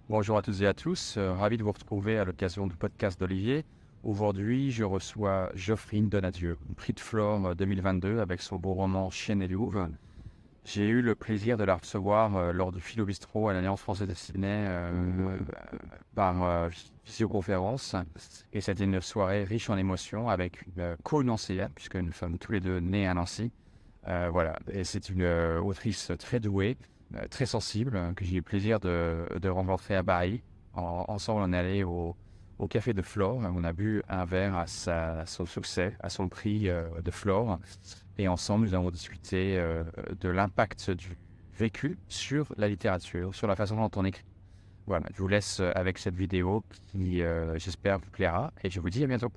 Bonjour à toutes et à tous, ravi de vous retrouver à l'occasion du podcast d'Olivier. Aujourd'hui, je reçois Geoffrine Donadieu, prix de Flore 2022 avec son beau roman Chien et Louve. J'ai eu le plaisir de la recevoir lors du Philo Bistrot à l'Alliance française de Sydney par visioconférence. Et c'était une soirée riche en émotions avec une co-nancéenne, puisque nous sommes tous les deux nés à Nancy. Voilà, et c'est une autrice très douée, très sensible, que j'ai eu le plaisir de rencontrer à Paris. Ensemble, on est allé au Café de Flore. On a bu un verre à son succès, à son prix de Flore. Et ensemble, nous avons discuté de l'impact du vécu sur la littérature, sur la façon dont on écrit. Voilà, je vous laisse avec cette vidéo qui, j'espère, vous plaira. Et je vous dis à bientôt.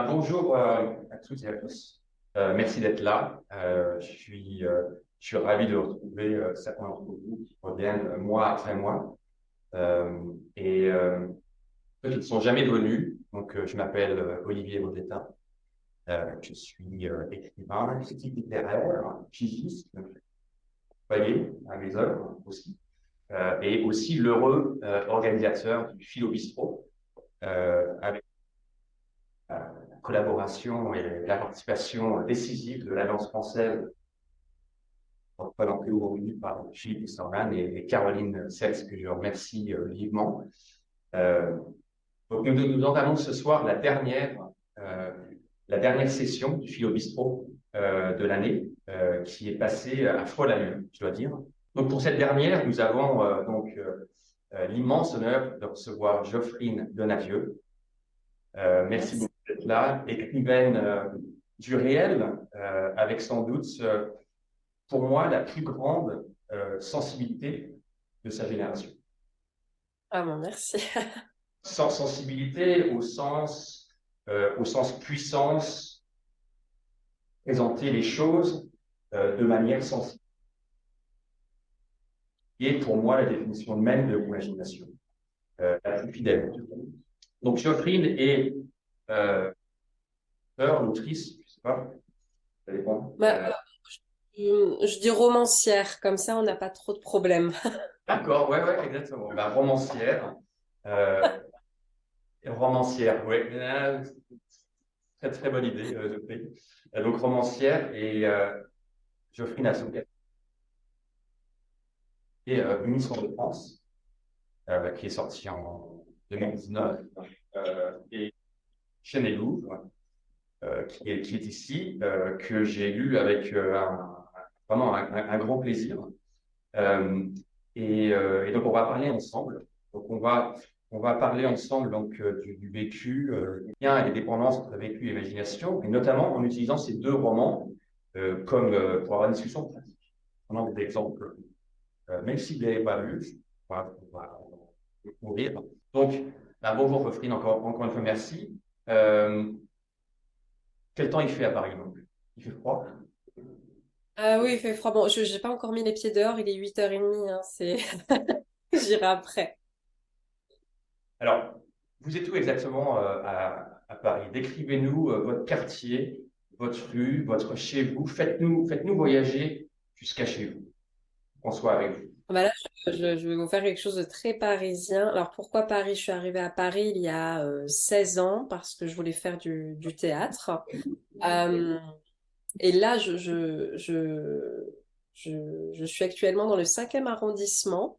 Bonjour à toutes et à tous. Merci d'être là. Je suis ravi de retrouver certains d'entre vous qui reviennent mois après mois. Et ceux qui ne sont jamais venus, donc je m'appelle Olivier Baudetin. Je suis écrivain, critique littéraire, pigiste, voyez, à mes œuvres aussi, et aussi l'heureux organisateur du Philo Bistrot, avec la collaboration et la participation décisive de l'Alliance française, représentée aujourd'hui par Philippe Sorman et Caroline Sels, que je remercie vivement. Euh, donc nous entamons ce soir la dernière session du Philo Bistrot de l'année, qui est passée à folle allure, je dois dire. Donc pour cette dernière, nous avons l'immense honneur de recevoir Geoffrine Donadieu. Merci beaucoup d'être là, écrivaine du réel, avec sans doute, pour moi, la plus grande sensibilité de sa génération. Ah bon, merci. Sans sensibilité au sens puissance, présenter les choses de manière sensible. Et pour moi, la définition même de l'imagination, la plus fidèle. Donc, Geoffrine est l'autrice, je ne sais pas, ça dépend. Bah, je dis romancière, comme ça on n'a pas trop de problèmes. D'accord, ouais, ouais, exactement. Romancière, euh, romancière, ouais, très très bonne idée, Geoffrine. Donc romancière et Geoffrine Assouguet et Une histoire de France, qui est sortie en 2019, et Chien et Louvre, qui est ici, que j'ai lu avec vraiment un grand plaisir. Euh, et donc, on va parler ensemble. Donc, on va parler ensemble donc, du vécu, des liens et des dépendances entre vécu et imagination, et notamment en utilisant ces deux romans pour avoir une discussion pratique. On a des exemples, même si vous n'avez pas lu, on va ouvrir. Donc, bonjour Geoffrine, encore une fois, merci. Euh, Quel temps il fait à Paris donc? Il fait froid? Ah oui, il fait froid. Bon, je n'ai pas encore mis les pieds dehors, il est 8h30, hein, c'est... J'irai après. Alors, vous êtes où exactement à Paris? Décrivez-nous votre quartier, votre rue, votre chez vous. Faites-nous voyager jusqu'à chez vous, qu'on soit avec vous. Ah bah là, je vais vous faire quelque chose de très parisien. Alors pourquoi Paris? Je suis arrivée à Paris il y a 16 ans parce que je voulais faire du théâtre. Euh, et là, je suis actuellement dans le 5e arrondissement.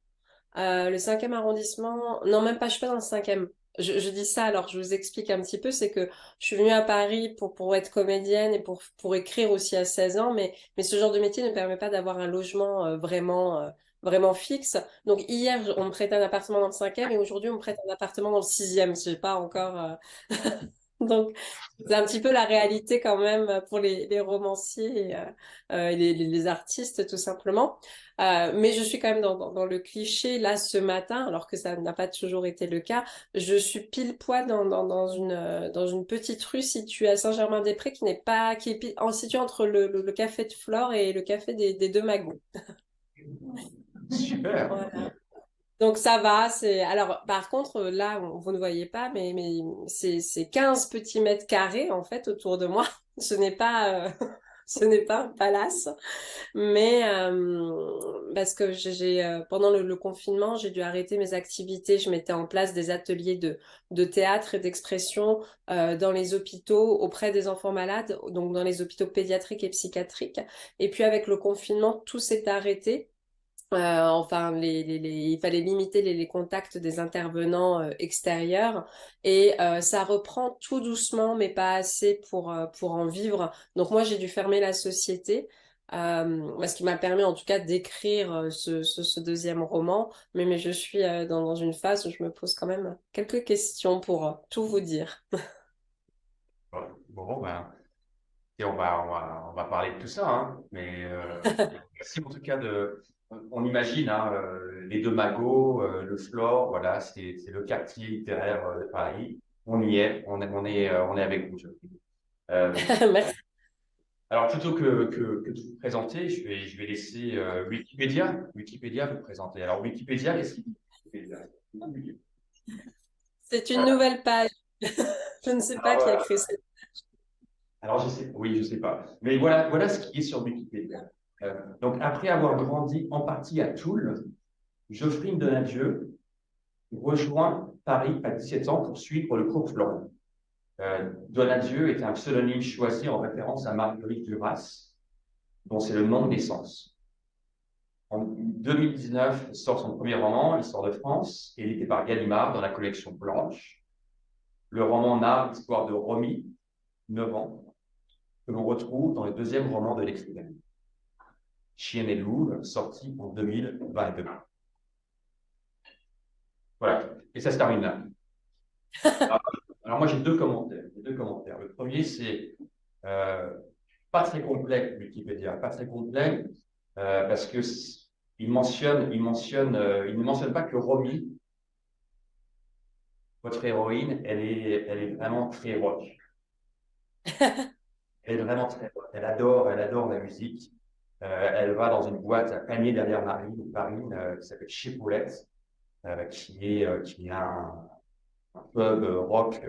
Le 5e arrondissement, non, même pas, je suis pas dans le 5e. Je dis ça, alors je vous explique un petit peu, c'est que je suis venue à Paris pour être comédienne et pour écrire aussi à 16 ans, mais ce genre de métier ne permet pas d'avoir un logement vraiment fixe. Donc hier, on me prêtait un appartement dans le 5e et aujourd'hui, on me prête un appartement dans le 6e. J'ai pas encore Donc, c'est un petit peu la réalité quand même pour les romanciers et les artistes, tout simplement. Mais je suis quand même dans le cliché. Là, ce matin, alors que ça n'a pas toujours été le cas, je suis pile poil dans une petite rue située à Saint-Germain-des-Prés qui est située entre le café de Flore et le café des Deux Magots. Super. Voilà. Donc ça va, alors par contre là vous ne voyez pas mais c'est 15 petits mètres carrés en fait autour de moi. Ce n'est pas ce n'est pas un palace, mais parce que pendant le confinement, j'ai dû arrêter mes activités, je mettais en place des ateliers de théâtre et d'expression dans les hôpitaux auprès des enfants malades, donc dans les hôpitaux pédiatriques et psychiatriques. Et puis avec le confinement, tout s'est arrêté. Enfin, il fallait limiter les contacts des intervenants extérieurs et ça reprend tout doucement, mais pas assez pour en vivre. Donc moi, j'ai dû fermer la société, ce qui m'a permis en tout cas d'écrire ce deuxième roman. Mais je suis dans une phase où je me pose quand même quelques questions pour tout vous dire. Bon, ben, et on va parler de tout ça, hein. Mais merci en tout cas on imagine hein, les Deux Magots, le Flore, voilà, c'est le quartier littéraire de Paris. On y est, on est avec vous. Euh, Merci. alors plutôt que de vous présenter, je vais laisser Wikipédia vous présenter. Alors Wikipédia, qu'est-ce qu'il dit Wikipédia? C'est une nouvelle page. Je ne sais pas Alors, qui a créé cette. alors, oui, je sais pas. Mais voilà ce qui est sur Wikipédia. Donc, après avoir grandi en partie à Toul, Geoffrey Donadieu rejoint Paris à 17 ans pour suivre le cours Florent. Donadieu est un pseudonyme choisi en référence à Marguerite Duras, dont c'est le nom de naissance. En 2019, il sort son premier roman, L'Histoire de France, édité par Gallimard dans la collection Blanche. Le roman narre l'histoire de Romy, 9 ans, que l'on retrouve dans le deuxième roman de l'écrivain, Chienne et Louve, sorti en 2022. Voilà, et ça se termine là. Alors moi j'ai deux commentaires. Le premier c'est pas très complet Wikipédia, pas très complet parce que il ne mentionne pas que Romy, votre héroïne, elle est vraiment très rock. Elle est vraiment très rock. Elle adore la musique. Elle va dans une boîte à panier derrière Paris, qui s'appelle Chez Paulette, qui est un pub rock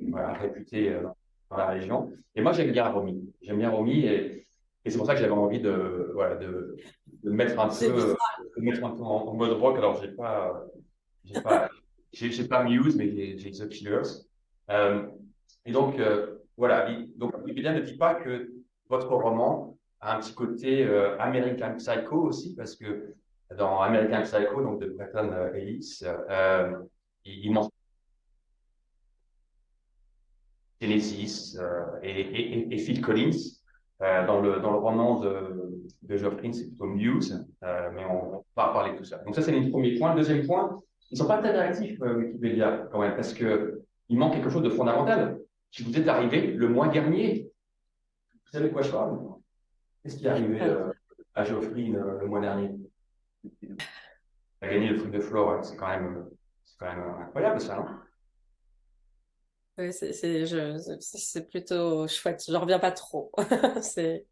voilà, réputé dans la région. Et moi, j'aime bien Romy. J'aime bien Romy et c'est pour ça que j'avais envie de mettre un peu, C'est bizarre. de mettre un peu en mode rock. Alors, j'ai pas, j'ai pas Muse, mais j'ai The Killers. Euh, et donc, voilà. Donc, Wikipédia ne dit pas que votre roman a un petit côté American Psycho aussi, parce que dans American Psycho, donc de Burton Ellis, il mentionne Genesis et Phil Collins. Dans le roman de Geoffrey, c'est plutôt Muse, mais on va parler de tout ça. Donc ça, c'est le premier point. Le deuxième point, ils ne sont pas très réactifs, Wikipédia, quand même, parce qu'il manque quelque chose de fondamental. Si vous êtes arrivé le mois dernier, vous savez de quoi je parle? Qu'est-ce qui est arrivé à Geoffrey le mois dernier? Il a gagné le truc de Flore, hein. C'est quand même incroyable ça, hein. Oui, c'est plutôt chouette. Je reviens pas trop. C'est.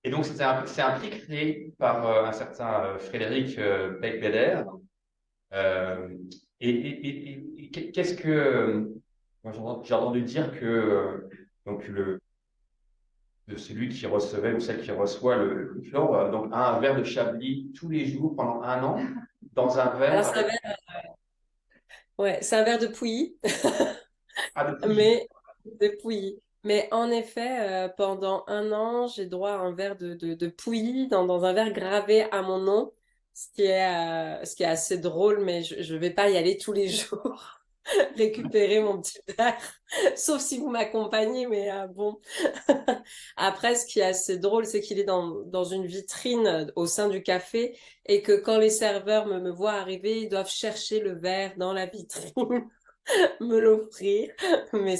Et donc, c'est un prix créé par un certain Frédéric Beigbeder. Euh, qu'est-ce que. Moi, j'ai entendu dire que donc de celui qui recevait ou celle qui reçoit le flore, donc a un verre de Chablis tous les jours pendant un an, dans un Alors, verre c'est un avec verre, ouais, c'est un verre de Pouilly, pas de bougie. mais de Pouilly. Mais en effet, pendant un an, j'ai droit à un verre de Pouilly dans un verre gravé à mon nom, ce qui est assez drôle, mais je vais pas y aller tous les jours récupérer mon petit verre, sauf si vous m'accompagnez, mais bon. Après, ce qui est assez drôle, c'est qu'il est dans une vitrine au sein du café et que quand les serveurs me voient arriver, ils doivent chercher le verre dans la vitrine. me l'offrir. Mais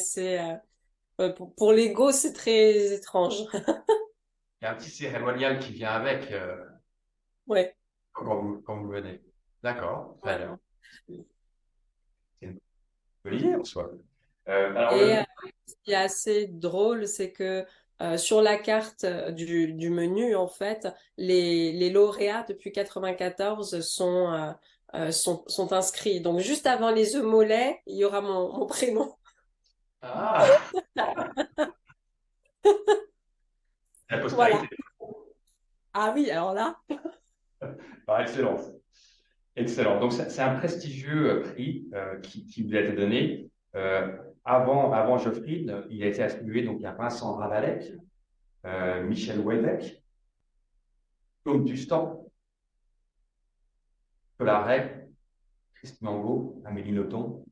pour l'ego, c'est très étrange. Il y a un petit cérémonial qui vient avec Ouais, quand vous venez. D'accord, très ouais. bien. C'est une bonne idée en soi. Alors, Et ce qui est assez drôle, c'est que sur la carte du menu, en fait, les lauréats depuis 94 sont inscrits. Donc, juste avant les œufs mollets, il y aura mon prénom. ah, la postérité. Voilà. Ah oui, alors là. Ah, excellent. Excellent. Donc, c'est un prestigieux prix qui vous a été donné. Avant Geoffrey, il a été attribué donc, à Vincent Ravalec, Michel Houellebecq, Claude Dustan, Paul Ray, Christine Angot, Amélie Nothomb,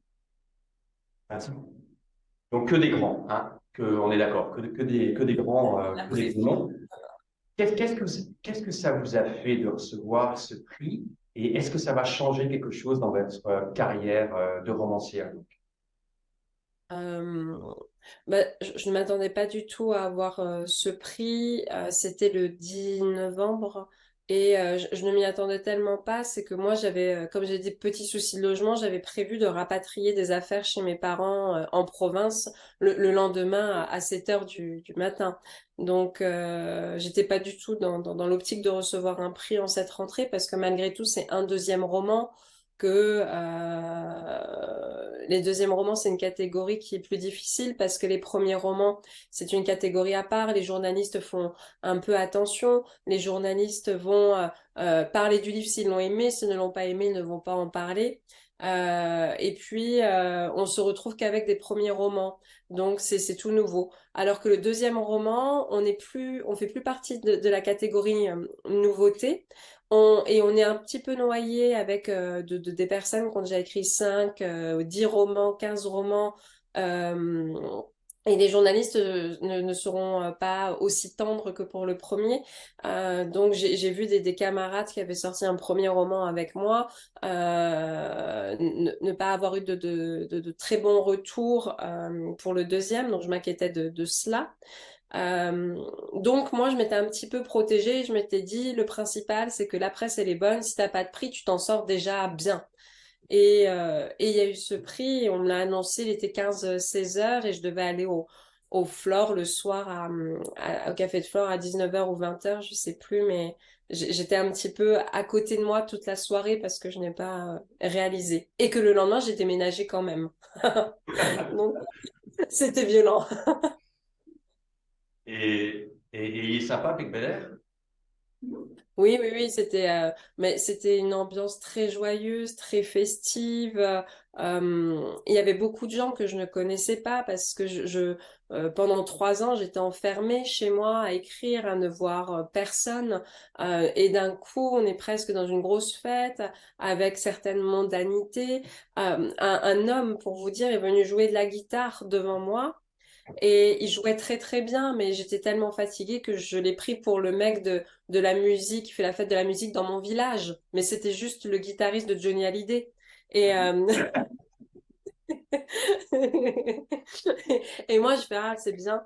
Vincent. Donc, que des grands, hein, on est d'accord, que des grands, La que des préf. grands noms. Qu'est-ce que ça vous a fait de recevoir ce prix et est-ce que ça va changer quelque chose dans votre carrière de romancière? Euh, je ne m'attendais pas du tout à avoir ce prix. C'était le 10 novembre et je ne m'y attendais tellement pas. C'est que moi, comme j'ai des petits soucis de logement, j'avais prévu de rapatrier des affaires chez mes parents en province le lendemain à 7 heures du matin. Donc, j'étais pas du tout dans l'optique de recevoir un prix en cette rentrée parce que malgré tout, c'est un deuxième roman que les deuxièmes romans, c'est une catégorie qui est plus difficile parce que les premiers romans, c'est une catégorie à part. Les journalistes font un peu attention. Les journalistes vont parler du livre s'ils l'ont aimé. S'ils ne l'ont pas aimé, ils ne vont pas en parler. Et puis, on se retrouve qu'avec des premiers romans. Donc, c'est tout nouveau. Alors que le deuxième roman, on fait plus partie de la catégorie nouveauté. Et on est un petit peu noyé avec des personnes qui ont déjà écrit 5, 10 romans, 15 romans. euh, et les journalistes ne seront pas aussi tendres que pour le premier. Donc j'ai vu des camarades qui avaient sorti un premier roman avec moi ne pas avoir eu de très bons retours pour le deuxième. Donc je m'inquiétais de cela. Euh, donc moi je m'étais un petit peu protégée, je m'étais dit le principal c'est que la presse elle est bonne, si t'as pas de prix tu t'en sors déjà bien. Et il y a eu ce prix, et on me l'a annoncé, il était 15-16 heures et je devais aller au Flore le soir au café de Flore à 19 heures ou 20 heures, je sais plus, mais j'étais un petit peu à côté de moi toute la soirée parce que je n'ai pas réalisé. Et que le lendemain j'ai déménagé quand même. Donc c'était violent. Et il est sympa avec Bel Air? Oui, oui, oui, mais c'était une ambiance très joyeuse, très festive. Il y avait beaucoup de gens que je ne connaissais pas parce que pendant 3 ans, j'étais enfermée chez moi à écrire, à ne voir personne. Et d'un coup, on est presque dans une grosse fête avec certaines mondanités. Un homme, pour vous dire, est venu jouer de la guitare devant moi. Et il jouait très très bien, mais j'étais tellement fatiguée que je l'ai pris pour le mec de la musique, qui fait la fête de la musique dans mon village. Mais c'était juste le guitariste de Johnny Hallyday. Et, et moi, je fais, ah, c'est bien.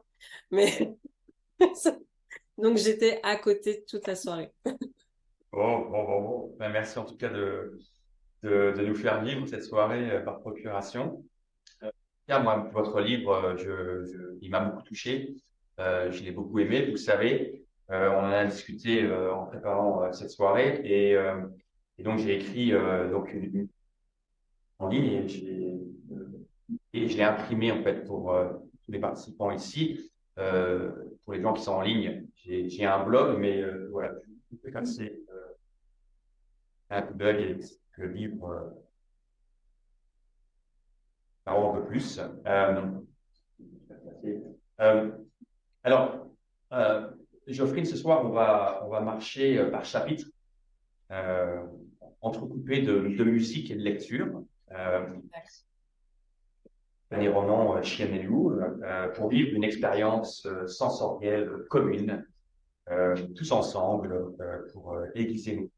Mais donc j'étais à côté toute la soirée. Bon. Ben, merci en tout cas de nous faire vivre cette soirée par procuration. Tiens, moi, votre livre, il m'a beaucoup touché. Je l'ai beaucoup aimé, vous le savez. On en a discuté en préparant cette soirée. Et donc, j'ai écrit en ligne et je l'ai imprimé en fait pour tous les participants ici. Pour les gens qui sont en ligne, j'ai un blog, mais voilà, je vais passer un blog et le livre un peu plus. Euh, alors, euh, Geoffrey, ce soir, on va marcher par chapitre, euh, entrecoupé de musique et de lecture. Euh, des romans Chien et loup, pour vivre une expérience sensorielle commune, tous ensemble, pour aiguiser nos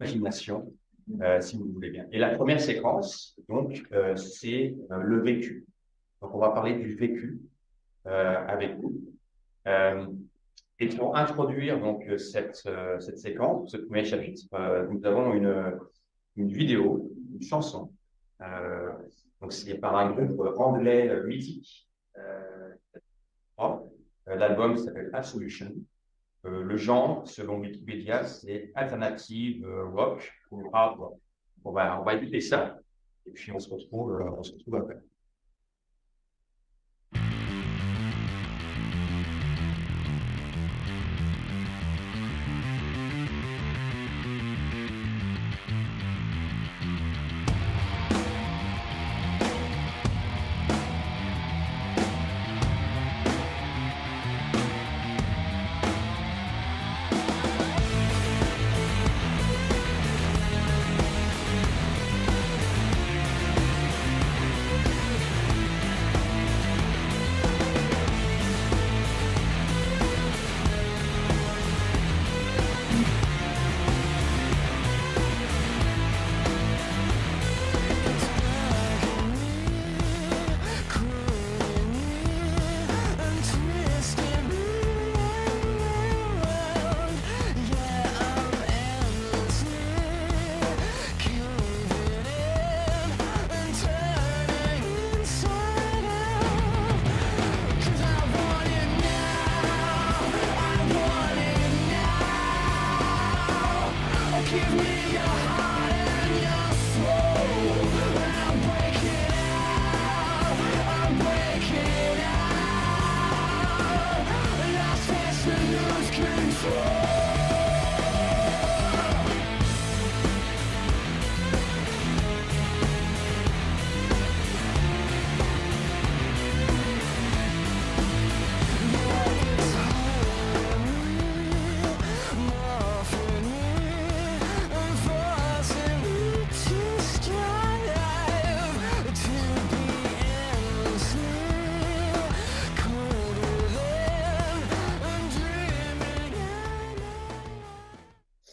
imaginations si vous voulez bien. Et la première séquence, donc, c'est le vécu. Donc, on va parler du vécu avec vous. Et pour introduire donc cette séquence, ce premier chapitre, nous avons une vidéo, une chanson. Euh, donc, c'est par un groupe anglais mythique. L'album s'appelle Absolution. Le genre, selon Wikipédia, c'est alternative rock ou hard rock. On va écouter ça et puis on se retrouve après.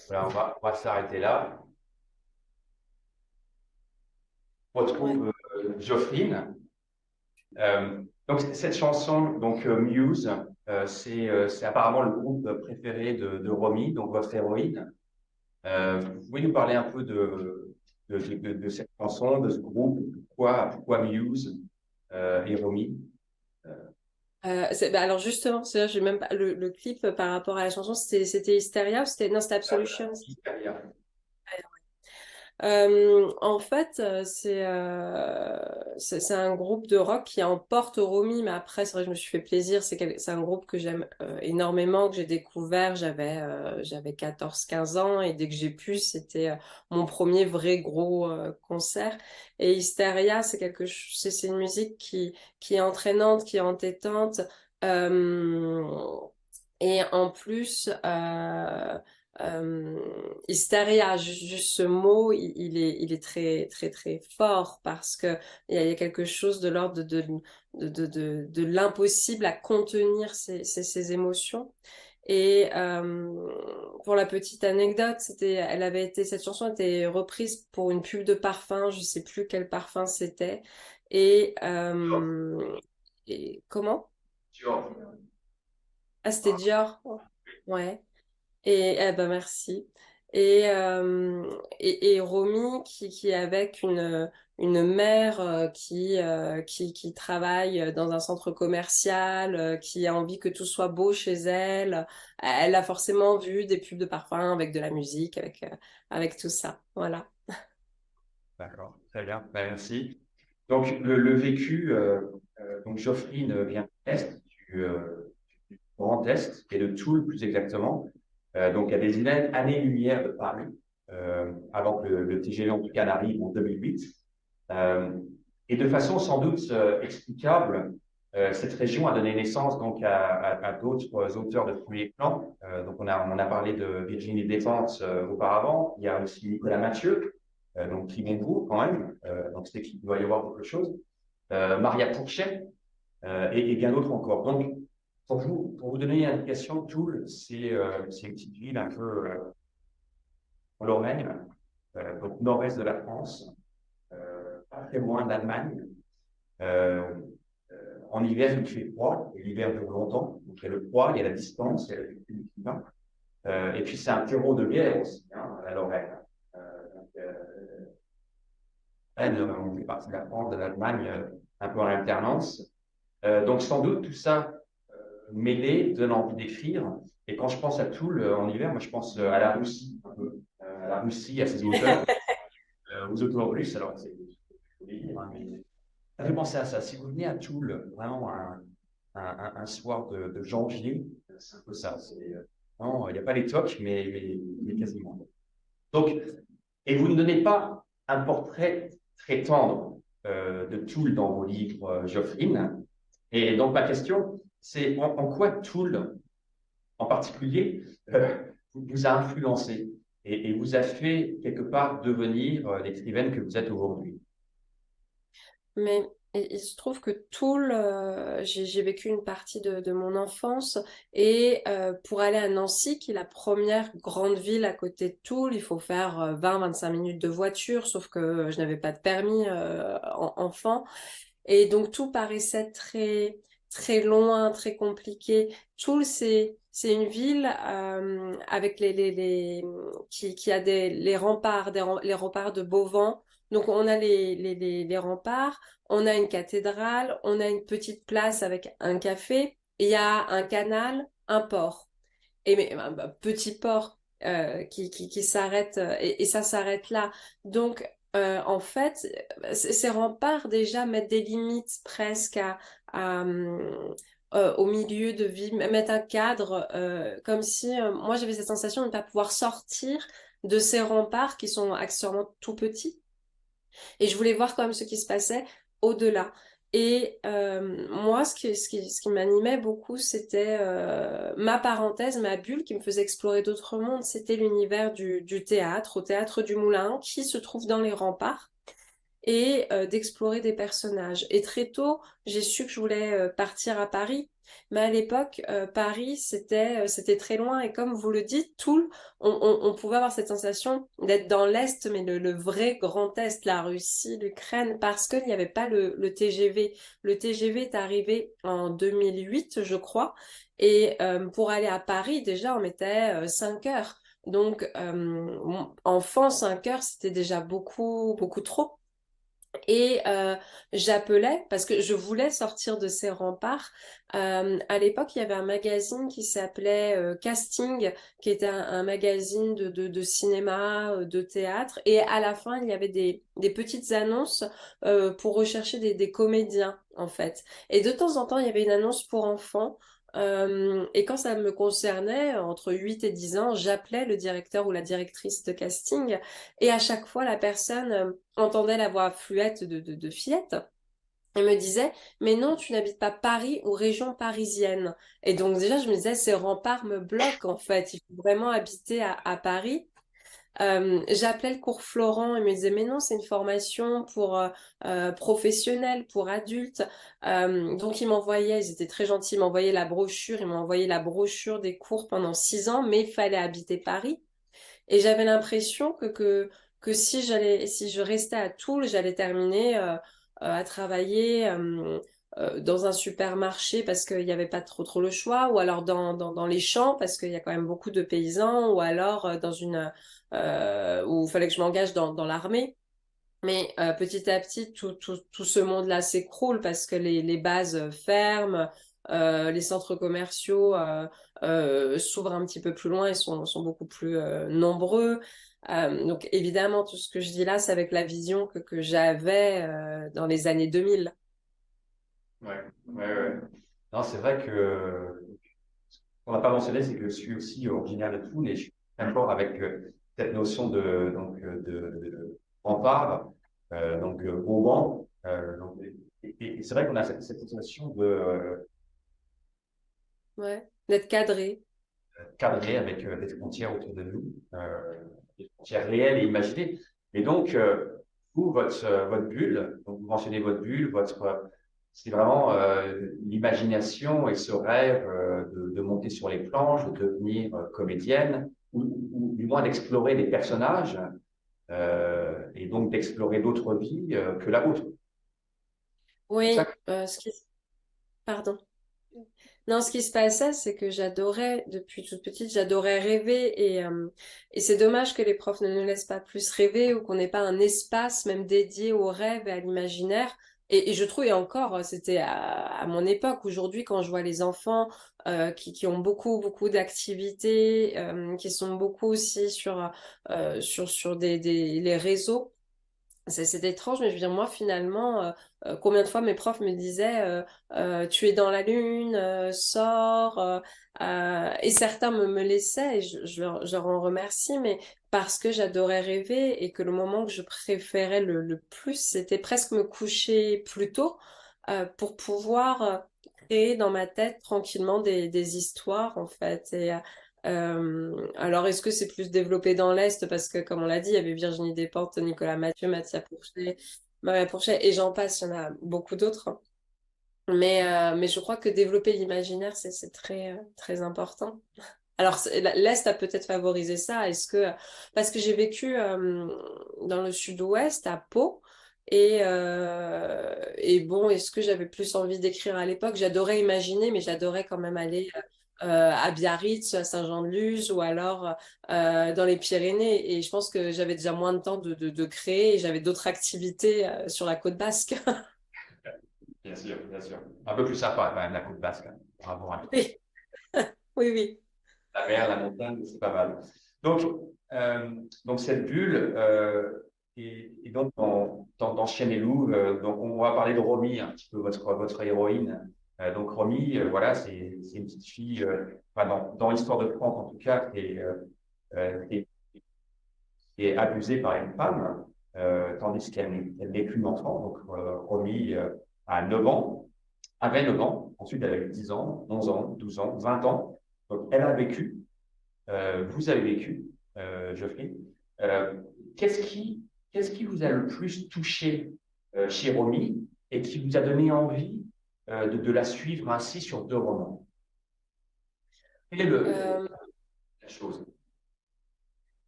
Voilà, on va s'arrêter là. On Ouais. retrouve Geoffrine. Donc, cette chanson, donc Muse, c'est apparemment le groupe préféré de Romy, donc votre héroïne. Vous pouvez nous parler un peu de cette chanson, de ce groupe, pourquoi Muse et Romy? Bah alors justement, c'est là, j'ai même pas le clip par rapport à la chanson, c'était Hysteria ou c'était non, c'était Absolution. Hysteria. En fait, c'est un groupe de rock qui emporte Romy, mais après, c'est vrai que je me suis fait plaisir. C'est un groupe que j'aime énormément, que j'ai découvert. J'avais 14 15 ans et dès que j'ai pu, c'était mon premier vrai gros concert. Et Hysteria, c'est une musique qui est entraînante, qui est entêtante. Euh, et en plus, hystéria, juste ce mot, il est très, très, très fort parce que il y a quelque chose de l'ordre de l'impossible à contenir ces émotions. Et pour la petite anecdote, cette chanson était reprise pour une pub de parfum, je sais plus quel parfum c'était. Et, et comment? Dior. Ah, c'était Dior. Ouais. Et eh ben merci. Et Romy qui est avec une mère qui travaille dans un centre commercial, qui a envie que tout soit beau chez elle. Elle a forcément vu des pubs de parfum avec de la musique, avec tout ça. Voilà. D'accord, très bien, ben, merci. Donc, le vécu, donc Geoffrine vient de l'Est, du Grand Est, et de Toul plus exactement. Donc, à des années-lumière de Paris, avant que le TGV en tout cas n'arrive en 2008. Euh, et de façon sans doute explicable, cette région a donné naissance donc à d'autres auteurs de premier plan. Donc, on a parlé de Virginie Despentes auparavant. Il y a aussi Nicolas Mathieu, donc Climent quand même. Donc, c'est qu'il doit y avoir quelque chose. Maria Pourchet et bien d'autres encore. Donc, pour vous donner une indication, Toul, c'est une petite ville un peu en Lorraine, donc nord-est de la France, pas très loin d'Allemagne. Euh, En hiver, il fait froid, et l'hiver dure longtemps. Donc, il y a le froid, il y a la distance, il y a le climat. Et puis, c'est un terreau de bière aussi, hein, à Lorraine. Donc, on fait partie de la France, de l'Allemagne, un peu en alternance. Donc, sans doute, tout ça mêlé donne envie d'écrire. Et quand je pense à Toul en hiver, moi, je pense à la Russie, un peu. À la Russie, à ses auteurs, aux auteurs russes. Alors, c'est lire, hein, mais ça fait penser à ça. Si vous venez à Toul, vraiment un soir de janvier, c'est un peu ça. Non, il n'y a pas les tocs, mais quasiment. Donc, et vous ne donnez pas un portrait très tendre de Toul dans vos livres, Geoffrine. Et donc, ma question, c'est en quoi Toul, en particulier, vous a influencé et vous a fait quelque part devenir l'écrivaine que vous êtes aujourd'hui. Mais il se trouve que Toul, j'ai vécu une partie de mon enfance et pour aller à Nancy, qui est la première grande ville à côté de Toul, il faut faire 20-25 minutes de voiture, sauf que je n'avais pas de permis enfant. Et donc tout paraissait très, très loin, très compliqué. Toul, c'est une ville avec qui a les remparts, les remparts de Beauvand. Donc on a les remparts, on a une cathédrale, on a une petite place avec un café, et il y a un canal, un port. Et mais un petit port qui s'arrête et ça s'arrête là. Donc en fait, ces remparts déjà mettent des limites presque au milieu de vie, mettre un cadre comme si moi j'avais cette sensation de ne pas pouvoir sortir de ces remparts qui sont accessoirement tout petits. Et je voulais voir quand même ce qui se passait au-delà. Et moi, ce qui m'animait beaucoup, c'était ma parenthèse, ma bulle qui me faisait explorer d'autres mondes. C'était l'univers du théâtre, au théâtre du Moulin, qui se trouve dans les remparts et d'explorer des personnages. Et très tôt, j'ai su que je voulais partir à Paris. Mais à l'époque, Paris, c'était très loin. Et comme vous le dites, Toul, on pouvait avoir cette sensation d'être dans l'Est, mais le vrai Grand Est, la Russie, l'Ukraine, parce qu'il n'y avait pas le TGV. Le TGV est arrivé en 2008, je crois. Et pour aller à Paris, déjà, on mettait 5 heures. Donc, enfant, 5 heures, c'était déjà beaucoup, beaucoup trop. Et j'appelais parce que je voulais sortir de ces remparts. À l'époque, il y avait un magazine qui s'appelait Casting, qui était un magazine de cinéma, de théâtre. Et à la fin, il y avait des petites annonces pour rechercher des comédiens, en fait. Et de temps en temps, il y avait une annonce pour enfants. Et quand ça me concernait, entre 8 et 10 ans, j'appelais le directeur ou la directrice de casting. Et à chaque fois, la personne entendait la voix fluette de fillette et me disait, mais non, tu n'habites pas Paris ou région parisienne. Et donc déjà, je me disais, ces remparts me bloquent en fait. Il faut vraiment habiter à Paris. J'appelais le cours Florent et me disait, mais non, c'est une formation pour professionnels, pour adultes. Donc ils m'envoyaient, ils étaient très gentils, ils m'envoyaient la brochure, ils m'ont envoyé la brochure des cours pendant 6 ans, mais il fallait habiter Paris. Et j'avais l'impression que si je restais à Toul, j'allais terminer à travailler dans un supermarché parce qu'il n'y avait pas trop le choix, ou alors dans les champs parce qu'il y a quand même beaucoup de paysans, ou alors où il fallait que je m'engage dans l'armée. Mais petit à petit, tout ce monde-là s'écroule parce que les bases ferment, les centres commerciaux s'ouvrent un petit peu plus loin et sont beaucoup plus nombreux. Donc évidemment, tout ce que je dis là, c'est avec la vision que j'avais dans les années 2000. Ouais, ouais, ouais. Non, c'est vrai que ce qu'on n'a pas mentionné, c'est que je suis aussi originaire de Toul et je suis d'accord avec cette notion de rempart, Auban. Et c'est vrai qu'on a cette sensation de Ouais, d'être cadré. cadrer avec des frontières autour de nous, des frontières réelles et imaginées. Et donc, vous, votre bulle, donc vous mentionnez votre bulle, c'est vraiment l'imagination et ce rêve de monter sur les planches, de devenir comédienne, ou du moins d'explorer des personnages. et donc d'explorer d'autres vies que la vôtre. C'est Oui, ça. pardon. Non, ce qui se passait, c'est que j'adorais, depuis toute petite, j'adorais rêver et c'est dommage que les profs ne nous laissent pas plus rêver ou qu'on n'ait pas un espace même dédié au rêve et à l'imaginaire. Et je trouve, et encore, c'était à mon époque, aujourd'hui, quand je vois les enfants qui ont beaucoup, beaucoup d'activités, qui sont beaucoup aussi sur les réseaux. C'est étrange, mais je veux dire, moi, finalement, combien de fois mes profs me disaient tu es dans la lune, sors, et certains me laissaient, et je leur en remercie, mais parce que j'adorais rêver et que le moment que je préférais le plus, c'était presque me coucher plus tôt pour pouvoir créer dans ma tête tranquillement des histoires, en fait. Alors, est-ce que c'est plus développé dans l'Est? Parce que, comme on l'a dit, il y avait Virginie Despentes, Nicolas Mathieu, Mathia Pourchet, Maria Pourchet, et j'en passe, il y en a beaucoup d'autres, hein. Mais je crois que développer l'imaginaire, c'est très, très important. Alors, l'Est a peut-être favorisé ça. Parce que j'ai vécu dans le sud-ouest, à Pau, et bon, est-ce que j'avais plus envie d'écrire à l'époque? J'adorais imaginer, mais j'adorais quand même aller à Biarritz, à Saint-Jean-de-Luz, ou alors dans les Pyrénées. Et je pense que j'avais déjà moins de temps de créer, et j'avais d'autres activités sur la côte basque. Bien sûr, bien sûr. Un peu plus sympa quand même, la côte basque, hein. Bravo, hein. Oui, oui, oui. La mer, la montagne, c'est pas mal. Donc, donc cette bulle, et donc dans Chien et Loup, donc on va parler de Romy, un petit peu votre héroïne. Donc Romy, voilà, c'est une petite fille, enfin, dans l'histoire de France en tout cas, qui est abusée par une femme, tandis qu'elle n'est qu'une enfant. Donc Romy a 9 ans, avait 9 ans, ensuite elle a eu 10 ans, 11 ans, 12 ans, 20 ans. Donc elle a vécu. Vous avez vécu, Geoffrey. Euh, qu'est-ce qui, qu'est-ce qui vous a le plus touché chez Romy et qui vous a donné envie de la suivre ainsi sur 2 romans? Quelle est Euh, la chose?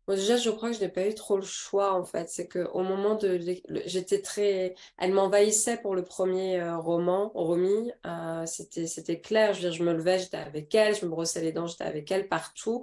Bon, déjà, je crois que je n'ai pas eu trop le choix, en fait. C'est que au moment j'étais très... Elle m'envahissait pour le premier roman, Romy. C'était clair. Je veux dire, je me levais, j'étais avec elle. Je me brossais les dents, j'étais avec elle partout.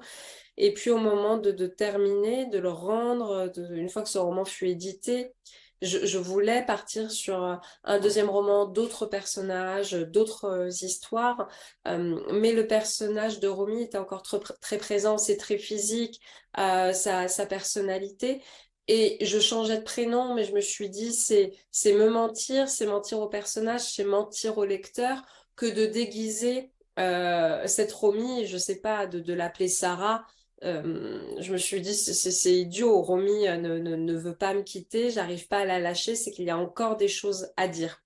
Et puis au moment de terminer, de le rendre, une fois que ce roman fut édité, je voulais partir sur un deuxième roman, d'autres personnages, d'autres histoires. Mais le personnage de Romy était encore très présent, c'est très physique, sa personnalité. Et je changeais de prénom, mais je me suis dit, c'est me mentir, c'est mentir au personnage, c'est mentir au lecteur, que de déguiser cette Romy, je sais pas, de l'appeler Sarah. Je me suis dit, c'est idiot, Romy ne veut pas me quitter, j'arrive pas à la lâcher, c'est qu'il y a encore des choses à dire.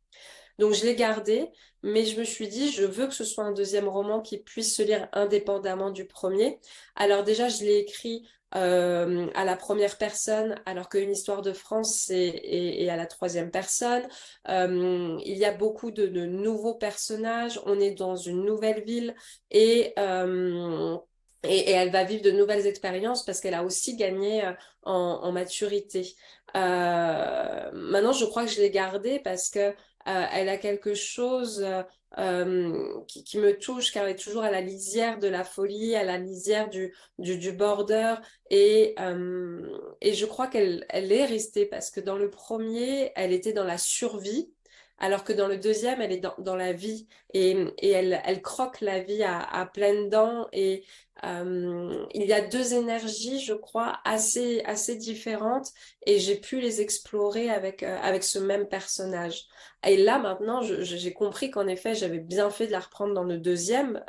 Donc je l'ai gardé, mais je me suis dit, je veux que ce soit un deuxième roman qui puisse se lire indépendamment du premier. Alors déjà, je l'ai écrit à la première personne, alors qu'une histoire de France, est à la troisième personne. Il y a beaucoup de nouveaux personnages, on est dans une nouvelle ville et... et elle va vivre de nouvelles expériences parce qu'elle a aussi gagné en maturité. Maintenant, je crois que je l'ai gardée parce que elle a quelque chose qui me touche, car elle est toujours à la lisière de la folie, à la lisière du border. Et je crois elle est restée, parce que dans le premier, elle était dans la survie, alors que dans le deuxième, elle est dans la vie. Et elle croque la vie à pleines dents. Et il y a deux énergies, je crois, assez différentes. Et j'ai pu les explorer avec ce même personnage. Et là, maintenant, j'ai compris qu'en effet, j'avais bien fait de la reprendre dans le deuxième,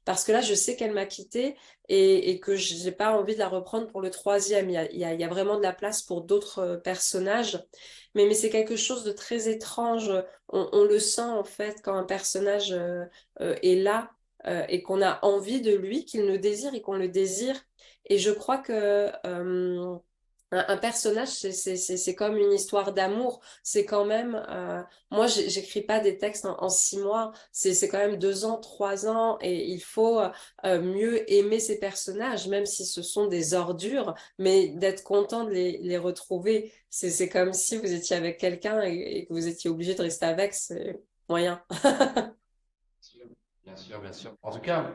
parce que là, je sais qu'elle m'a quittée et que je n'ai pas envie de la reprendre pour le troisième. Il y a vraiment de la place pour d'autres personnages. Mais c'est quelque chose de très étrange. On le sent, en fait, quand un personnage est là et qu'on a envie de lui, qu'il nous désire et qu'on le désire. Et je crois que Un personnage, c'est comme une histoire d'amour. C'est quand même, moi, j'écris pas des textes en 6 mois. C'est quand même 2 ans, 3 ans, et il faut mieux aimer ces personnages, même si ce sont des ordures, mais d'être content de les retrouver. C'est comme si vous étiez avec quelqu'un et que vous étiez obligé de rester avec, c'est moyen. Sûr. Bien sûr, bien sûr. En tout cas,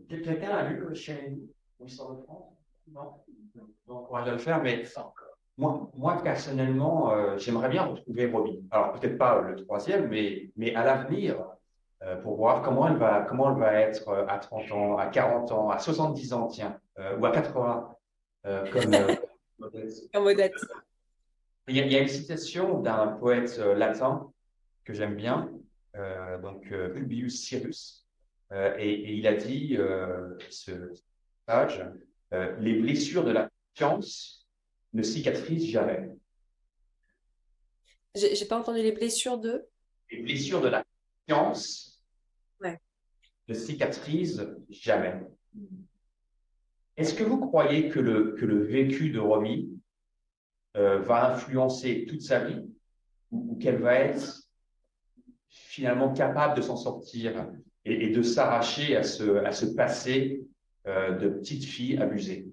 quelqu'un a lu chez ou Histoire de France? Non? Donc, on va le faire, mais moi personnellement, j'aimerais bien retrouver Robin. Alors, peut-être pas le troisième, mais à l'avenir, pour voir comment elle va être à 30 ans, à 40 ans, à 70 ans, tiens, ou à 80, comme modèle. Comme Odette. Il y a une citation d'un poète latin que j'aime bien, Publius Cyrus, et il a dit, ce page, les blessures de la science ne cicatrisent jamais. J'ai pas entendu les blessures de. Les blessures de la science Ouais. ne cicatrisent jamais. Est-ce que vous croyez que le vécu de Romy va influencer toute sa vie ou qu'elle va être finalement capable de s'en sortir et de s'arracher à ce passé de petite fille abusée?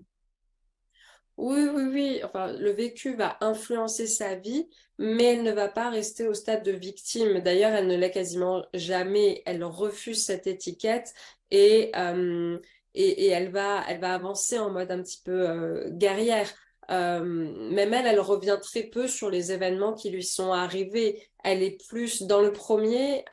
Oui, oui, oui. Enfin, le vécu va influencer sa vie, mais elle ne va pas rester au stade de victime. D'ailleurs, elle ne l'est quasiment jamais. Elle refuse cette étiquette et, et elle va avancer en mode un petit peu guerrière. Même elle revient très peu sur les événements qui lui sont arrivés. Elle est plus dans le premier.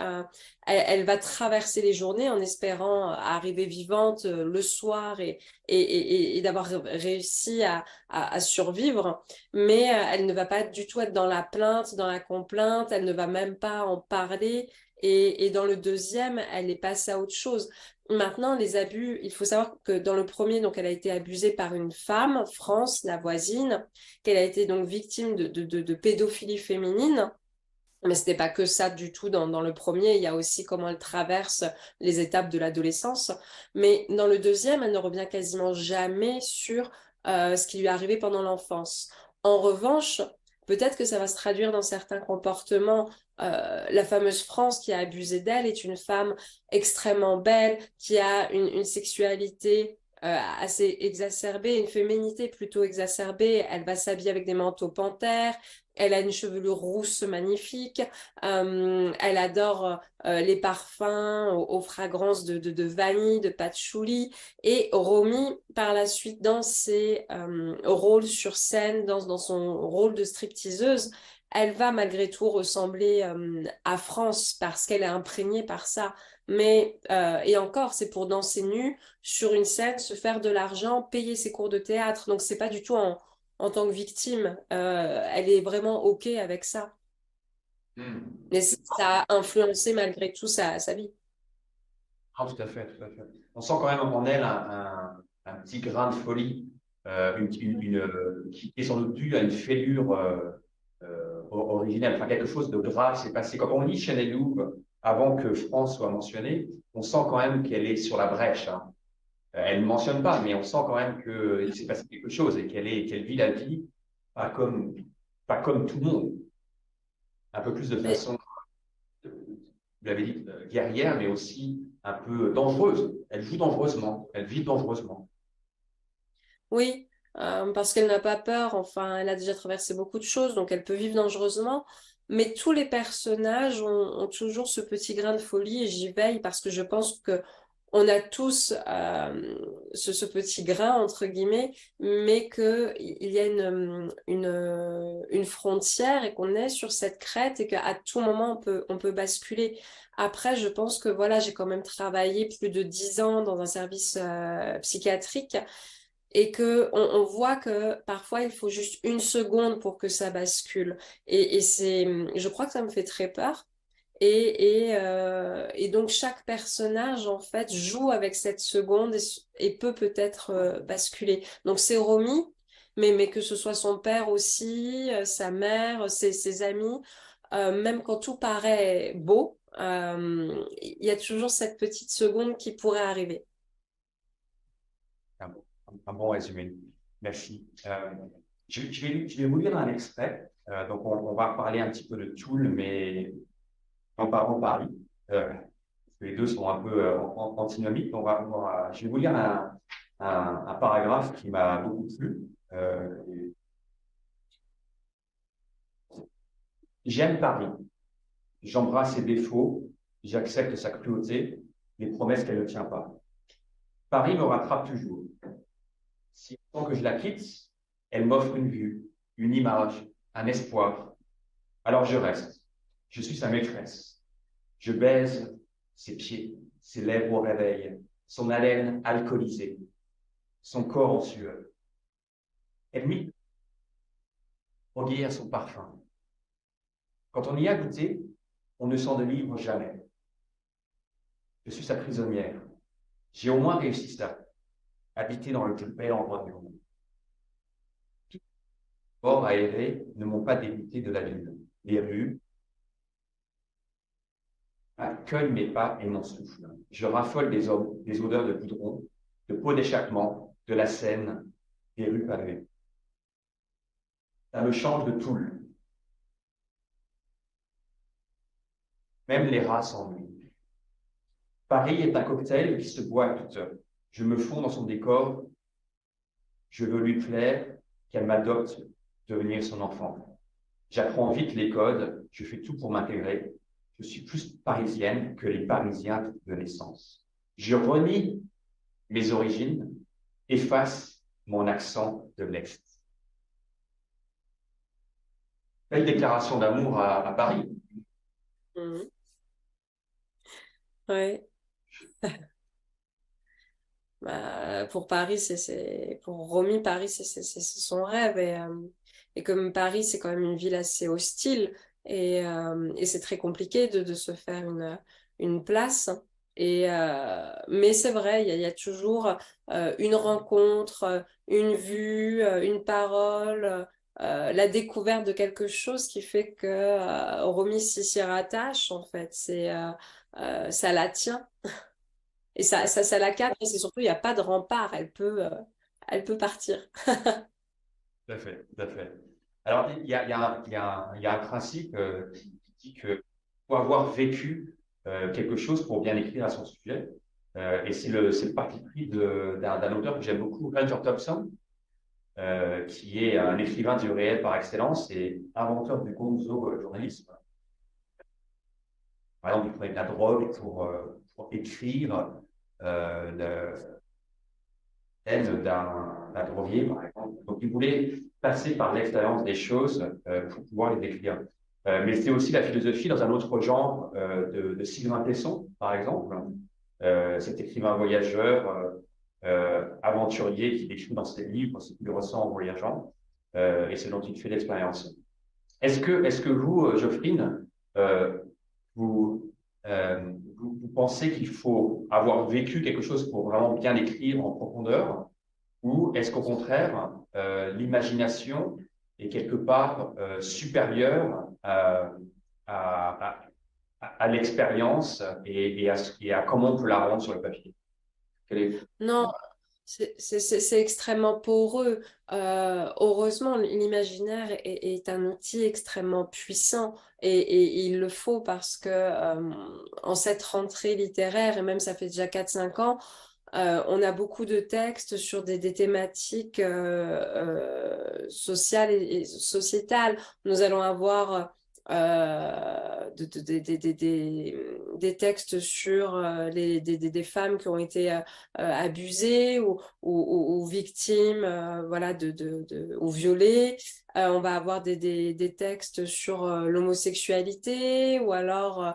Elle va traverser les journées en espérant arriver vivante le soir et d'avoir réussi à survivre, mais elle ne va pas du tout être dans la plainte, dans la complainte, elle ne va même pas en parler. Et dans le deuxième, elle est passée à autre chose. Maintenant, les abus, il faut savoir que dans le premier, donc, elle a été abusée par une femme, France, la voisine, qu'elle a été donc victime de pédophilie féminine. Mais ce n'est pas que ça du tout dans le premier, il y a aussi comment elle traverse les étapes de l'adolescence. Mais dans le deuxième, elle ne revient quasiment jamais sur ce qui lui est arrivé pendant l'enfance. En revanche, peut-être que ça va se traduire dans certains comportements. La fameuse France qui a abusé d'elle est une femme extrêmement belle, qui a une sexualité assez exacerbée, une féminité plutôt exacerbée. Elle va s'habiller avec des manteaux panthères. Elle a une chevelure rousse magnifique. Elle adore les parfums aux fragrances de vanille, de patchouli. Et Romy, par la suite, dans ses rôles sur scène, dans son rôle de stripteaseuse, elle va malgré tout ressembler à France parce qu'elle est imprégnée par ça. Mais, et encore, c'est pour danser nue sur une scène, se faire de l'argent, payer ses cours de théâtre. Donc, c'est pas du tout en tant que victime. Elle est vraiment OK avec ça. Hmm. Mais ça a influencé malgré tout sa vie. Ah, tout à fait, tout à fait. On sent quand même en elle un petit grain de folie, qui est sans doute dû à une fêlure originelle, enfin quelque chose de grave s'est passé. Quand on lit Chanel Louvre, avant que France soit mentionnée, on sent quand même qu'elle est sur la brèche, hein. Elle ne mentionne pas, mais on sent quand même qu'il s'est passé quelque chose et qu'elle vit la vie pas comme, pas comme tout le monde, un peu plus de Mais façon, vous l'avez dit, guerrière, mais aussi un peu dangereuse. Elle joue dangereusement, elle vit dangereusement. oui, parce qu'elle n'a pas peur. Enfin, elle a déjà traversé beaucoup de choses, donc elle peut vivre dangereusement. Mais tous les personnages ont toujours ce petit grain de folie et j'y veille parce que je pense que on a tous ce petit grain, entre guillemets, mais qu'il y a une frontière et qu'on est sur cette crête et qu'à tout moment, on peut basculer. Après, je pense que voilà, j'ai quand même travaillé plus de 10 ans dans un service psychiatrique et que on voit que parfois, il faut juste une seconde pour que ça bascule. Je crois que ça me fait très peur. Et donc chaque personnage en fait joue avec cette seconde et peut peut-être basculer. Donc c'est Romy, mais que ce soit son père aussi, sa mère, ses amis, même quand tout paraît beau, il y a toujours cette petite seconde qui pourrait arriver. Un bon résumé. Merci. Je vais vous lire un extrait. Donc, on va parler un petit peu de Toul, mais en parlant Paris. Parce que les deux sont un peu antinomiques. Je vais vous lire un paragraphe qui m'a beaucoup plu. J'aime Paris. J'embrasse ses défauts. J'accepte sa cruauté, les promesses qu'elle ne tient pas. Paris me rattrape toujours. Si tant que je la quitte, elle m'offre une vue, une image, un espoir. Alors je reste. Je suis sa maîtresse. Je baise ses pieds, ses lèvres au réveil, son haleine alcoolisée, son corps en sueur. Elle m'y regarde son parfum. Quand on y a goûté, on ne s'en délivre jamais. Je suis sa prisonnière. J'ai au moins réussi ça, habiter dans le plus bel endroit du monde. Tous les bords aérés ne m'ont pas dégoûté de la ville. Les rues accueillent mes pas et mon souffle. Je raffole des odeurs de goudron, de peau d'échappement, de la Seine, des rues pavées. Ça me change de Toul. Même les rats s'ennuient. Paris est un cocktail qui se boit à toute heure. Je me fonds dans son décor. Je veux lui plaire, qu'elle m'adopte, devenir son enfant. J'apprends vite les codes. Je fais tout pour m'intégrer. Je suis plus parisienne que les Parisiens de naissance. Je renie mes origines, efface mon accent de l'Est. Belle déclaration d'amour à Paris. Mhm. Ouais. Bah, pour Paris, pour Romy, Paris, c'est son rêve. Et comme Paris, c'est quand même une ville assez hostile. Et c'est très compliqué de se faire une place. Mais c'est vrai, il y a toujours une rencontre, une vue, une parole, la découverte de quelque chose qui fait que Romy s'y rattache, en fait. Ça la tient. Et ça la capte, et c'est surtout, il n'y a pas de rempart, elle peut partir. Tout à fait, tout à fait. Alors, il y a un principe qui dit que faut avoir vécu quelque chose pour bien écrire à son sujet. Et c'est le parti pris d'un auteur que j'aime beaucoup, Hunter Thompson, qui est un écrivain du réel par excellence et inventeur du gonzo journalisme. Par exemple, il prenait de la drogue pour écrire le thème d'un drogué, par exemple. Donc, il voulait passer par l'expérience des choses pour pouvoir les décrire. Mais c'est aussi la philosophie dans un autre genre de Sylvain Tesson, par exemple. Cet écrivain voyageur, aventurier qui décrit dans ses livres ce qu'il ressent en voyageant et ce dont il fait l'expérience. Est-ce que vous, Geoffrine, euh, vous, vous pensez qu'il faut avoir vécu quelque chose pour vraiment bien écrire en profondeur, ou est-ce qu'au contraire, l'imagination est quelque part supérieure à, à l'expérience et à comment on peut la rendre sur le papier? Non, c'est extrêmement poreux. Heureusement, l'imaginaire est un outil extrêmement puissant et il le faut parce que en cette rentrée littéraire, et même ça fait déjà 4 5 ans, on a beaucoup de textes sur des thématiques sociales et sociétales. Nous allons avoir des textes sur des femmes qui ont été abusées ou victimes voilà, ou violées. On va avoir des textes sur l'homosexualité ou alors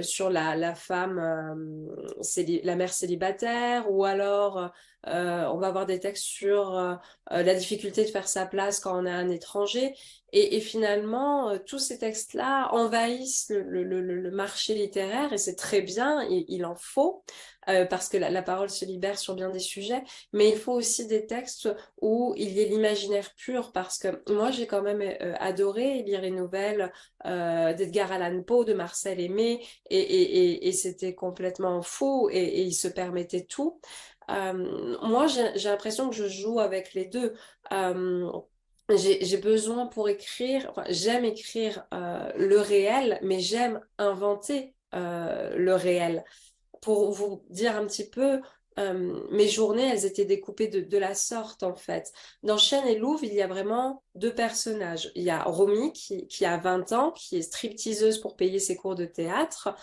sur la femme, la mère célibataire, ou alors on va avoir des textes sur la difficulté de faire sa place quand on a un étranger. Et finalement, tous ces textes-là envahissent le marché littéraire et c'est très bien, il en faut, parce que la parole se libère sur bien des sujets, mais il faut aussi des textes où il y ait l'imaginaire pur, parce que moi j'ai quand même adoré lire les nouvelles d'Edgar Allan Poe, de Marcel Aimé, et c'était complètement fou et il se permettait tout. Moi, j'ai l'impression que je joue avec les deux. Euh, j'ai besoin pour écrire, enfin, j'aime écrire le réel, mais j'aime inventer le réel. Pour vous dire un petit peu, mes journées, elles étaient découpées de la sorte, en fait. Dans Chêne et Louve, il y a vraiment deux personnages. Il y a Romy, qui a 20 ans, qui est stripteaseuse pour payer ses cours de théâtre,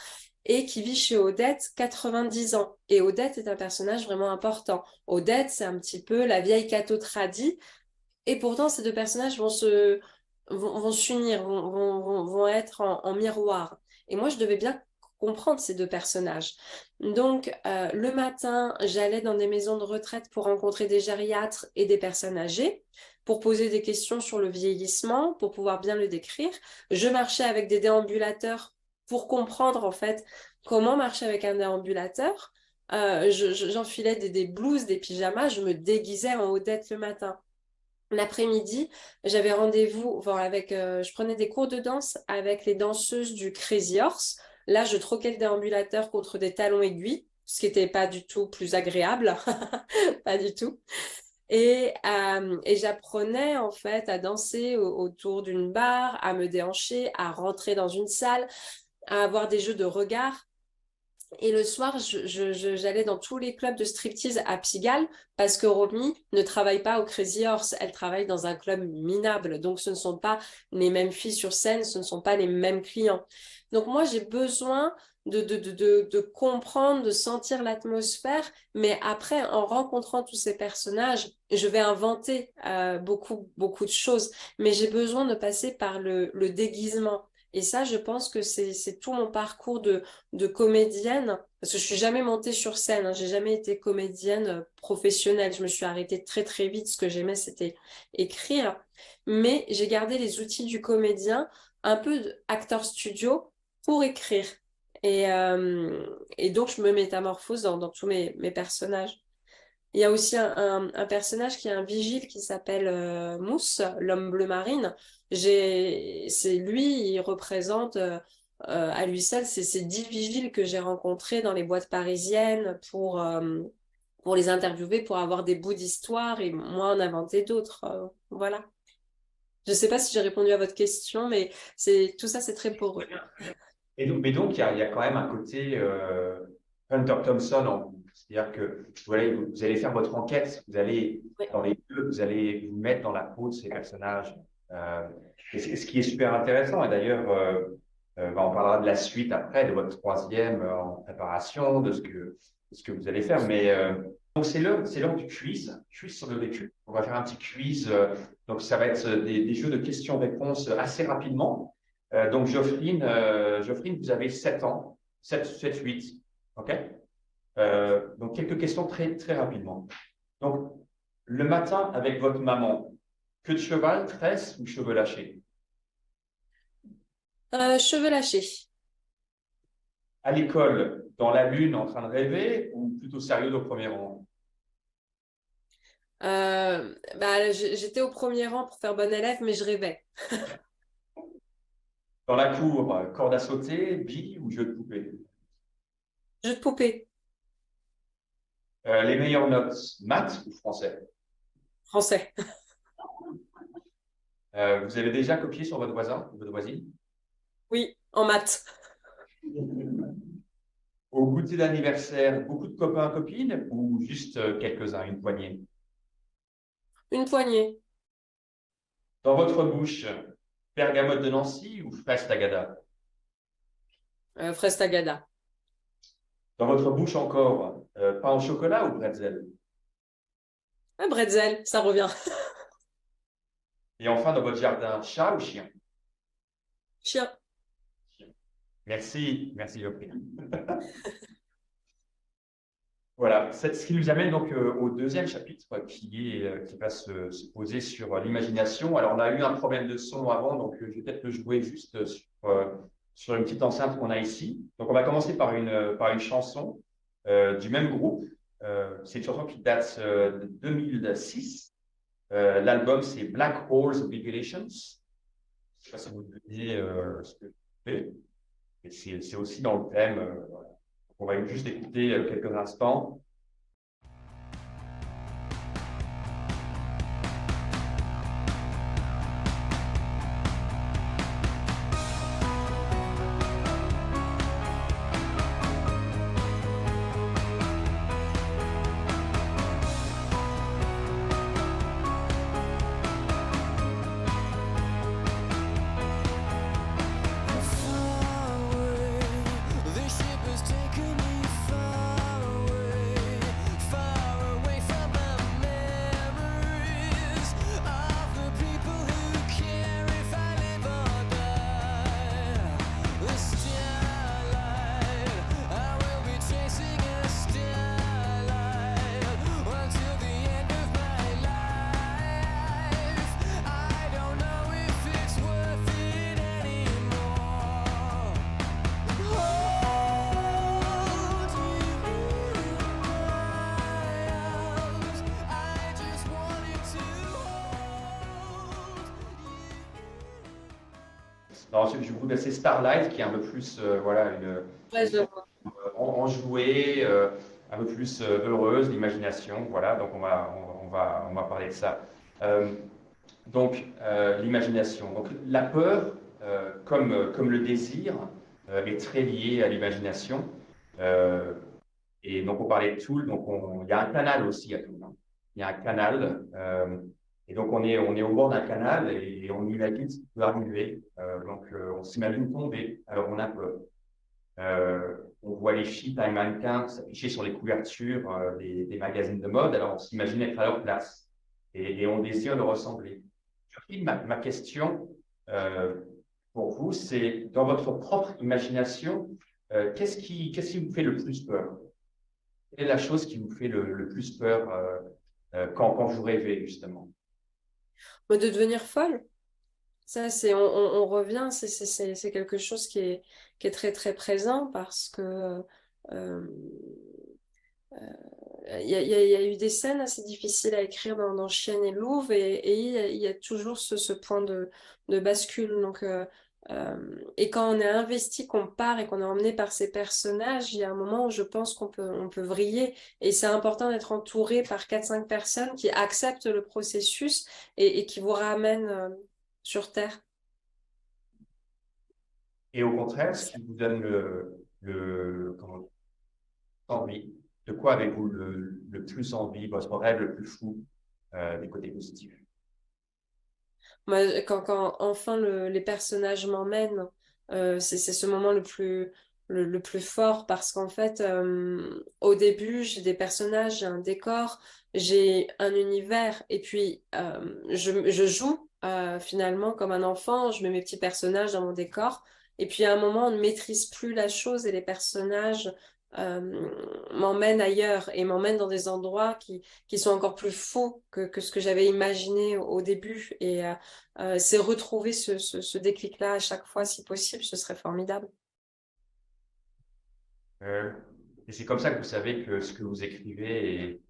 et qui vit chez Odette, 90 ans. Et Odette est un personnage vraiment important. Odette, c'est un petit peu la vieille Cato tradie, et pourtant, ces deux personnages vont s'unir, vont être en miroir. Et moi, je devais bien comprendre ces deux personnages. Donc, le matin, j'allais dans des maisons de retraite pour rencontrer des gériatres et des personnes âgées, pour poser des questions sur le vieillissement, pour pouvoir bien le décrire. Je marchais avec des déambulateurs pour comprendre, en fait, comment marcher avec un déambulateur. J'enfilais des blouses, des pyjamas, je me déguisais en Odette le matin. L'après-midi, j'avais rendez-vous je prenais des cours de danse avec les danseuses du Crazy Horse. Là, je troquais le déambulateur contre des talons aiguilles, ce qui n'était pas du tout plus agréable, pas du tout. Et j'apprenais en fait à danser autour d'une barre, à me déhancher, à rentrer dans une salle, à avoir des jeux de regard. Et le soir, j'allais dans tous les clubs de striptease à Pigalle parce que Romy ne travaille pas au Crazy Horse. Elle travaille dans un club minable. Donc, ce ne sont pas les mêmes filles sur scène, ce ne sont pas les mêmes clients. Donc, moi, j'ai besoin de comprendre, de sentir l'atmosphère. Mais après, en rencontrant tous ces personnages, je vais inventer beaucoup de choses. Mais j'ai besoin de passer par le déguisement. Et ça, je pense que c'est tout mon parcours de comédienne, parce que je suis jamais montée sur scène, hein, j'ai jamais été comédienne professionnelle. Je me suis arrêtée très très vite. Ce que j'aimais, c'était écrire, mais j'ai gardé les outils du comédien, un peu d'acteur studio pour écrire. Et donc, je me métamorphose dans tous mes personnages. Il y a aussi un personnage qui est un vigile qui s'appelle Mousse, l'homme bleu marine. C'est lui, il représente à lui seul ces 10 vigiles que j'ai rencontrés dans les boîtes parisiennes pour les interviewer, pour avoir des bouts d'histoire et moi en inventer d'autres. Voilà. Je ne sais pas si j'ai répondu à votre question, mais tout ça, c'est très poreux. Mais donc, il y a quand même un côté Hunter Thompson en vous. C'est-à-dire que vous allez faire votre enquête, vous allez Oui. dans les lieux, vous allez vous mettre dans la peau de ces personnages. Euh, et ce qui est super intéressant, et d'ailleurs, on parlera de la suite après, de votre troisième en préparation, de ce que vous allez faire. Mais donc, c'est l'heure du quiz sur le vécu. On va faire un petit quiz. Donc, ça va être des jeux de questions-réponses assez rapidement. Donc, Geoffrine, vous avez 7 ans, 8. OK? Donc, quelques questions très, très rapidement. Donc, le matin avec votre maman, queue de cheval, tresse ou cheveux lâchés? Cheveux lâchés. À l'école, dans la lune, en train de rêver ou plutôt sérieux au premier rang? J'étais au premier rang pour faire bonne élève, mais je rêvais. Dans la cour, corde à sauter, billes ou jeu de poupée? Jeu de poupée. Les meilleures notes, maths ou français? Français. Vous avez déjà copié sur votre voisin ou votre voisine? Oui, en maths. Au goûter d'anniversaire, beaucoup de copains, copines ou juste quelques-uns, une poignée? Une poignée. Dans votre bouche, bergamote de Nancy ou fraise tagada? Fraise tagada. Dans votre bouche encore, pain au chocolat ou bretzel? Un bretzel, ça revient. Et enfin, dans votre jardin, chat ou chien? Chien. Merci Geoffrey. Voilà, c'est ce qui nous amène donc au deuxième chapitre qui va se poser sur l'imagination. Alors, on a eu un problème de son avant, donc je vais peut-être le jouer juste sur une petite enceinte qu'on a ici. Donc, on va commencer par une chanson du même groupe. C'est une chanson qui date de 2006. L'album, c'est Black Holes Obligations. Je ne sais pas si vous devinez ce que c'est, mais c'est aussi dans le thème. Voilà. On va juste écouter quelques instants. Alors, je vous laisser Starlight, qui est un peu plus, voilà, Ouais, je vois. enjouée, un peu plus heureuse, l'imagination. Voilà, donc on va parler de ça. Euh, l'imagination. Donc, la peur, comme le désir, est très liée à l'imagination. Euh, et donc, on parlait de Toul, donc il y a un canal aussi à Toul, hein. Il y a un canal, et donc on est au bord d'un canal et on imagine ce qui peut arriver. On s'imagine tomber, alors on a peur. On voit les filles à mannequins s'afficher sur les couvertures des magazines de mode, alors on s'imagine être à leur place et on désire de ressembler. Ma question euh, pour vous, c'est dans votre propre imagination, qu'est-ce qui vous fait le plus peur? Quelle est la chose qui vous fait le plus peur quand vous rêvez, justement? Mais de devenir folle. Ça, on revient, c'est quelque chose qui est très, très présent parce que euh, il y a eu des scènes assez difficiles à écrire dans Chienne et Louve et il y a toujours ce point de bascule. Et quand on est investi, qu'on part et qu'on est emmené par ces personnages, il y a un moment où je pense on peut vriller. Et c'est important d'être entouré par quatre cinq personnes qui acceptent le processus et qui vous ramènent sur Terre. Et au contraire, ce qui vous donne envie, de quoi avez-vous le plus envie, votre rêve le plus fou des côtés positifs? Moi, quand enfin les personnages m'emmènent, c'est ce moment le plus fort parce qu'en fait, au début, j'ai des personnages, j'ai un décor, j'ai un univers et puis je joue finalement comme un enfant, je mets mes petits personnages dans mon décor et puis à un moment, on ne maîtrise plus la chose et les personnages m'emmènent ailleurs et m'emmènent dans des endroits qui sont encore plus faux que ce que j'avais imaginé au début. C'est retrouver ce déclic-là à chaque fois, si possible, ce serait formidable. Euh, et c'est comme ça que vous savez que ce que vous écrivez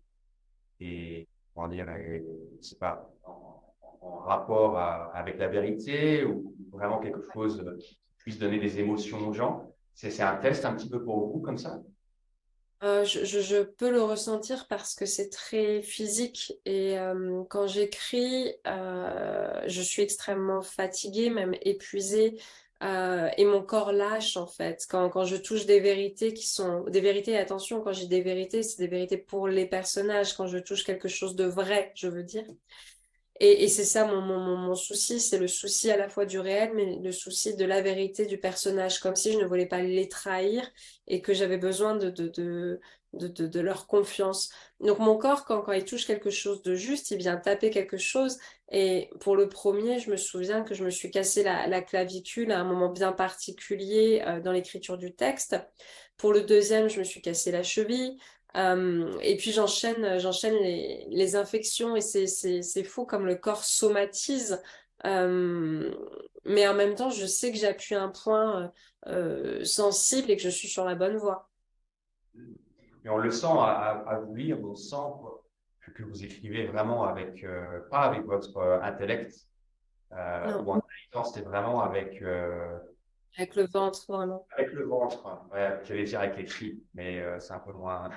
est comment dire, c'est pas en rapport avec la vérité ou vraiment quelque chose qui puisse donner des émotions aux gens. C'est un test un petit peu pour vous, comme ça? Je peux le ressentir parce que c'est très physique et quand j'écris, je suis extrêmement fatiguée, même épuisée et mon corps lâche en fait. Quand je touche des vérités qui sont des vérités, attention, quand j'ai des vérités, c'est des vérités pour les personnages. Quand je touche quelque chose de vrai, je veux dire. Et c'est ça mon souci, c'est le souci à la fois du réel, mais le souci de la vérité du personnage, comme si je ne voulais pas les trahir et que j'avais besoin de leur confiance. Donc mon corps, quand il touche quelque chose de juste, il vient taper quelque chose. Et pour le premier, je me souviens que je me suis cassé la clavicule à un moment bien particulier dans l'écriture du texte. Pour le deuxième, je me suis cassé la cheville. Et puis j'enchaîne les infections et c'est fou comme le corps somatise. Euh, mais en même temps, je sais que j'appuie un point sensible et que je suis sur la bonne voie. Mais on le sent à vous lire, on sent que vous écrivez vraiment pas avec votre intellect Non, ou intelligence, c'est vraiment avec le ventre, vraiment. avec le ventre. Ouais, j'allais dire avec les tripes, mais c'est un peu loin.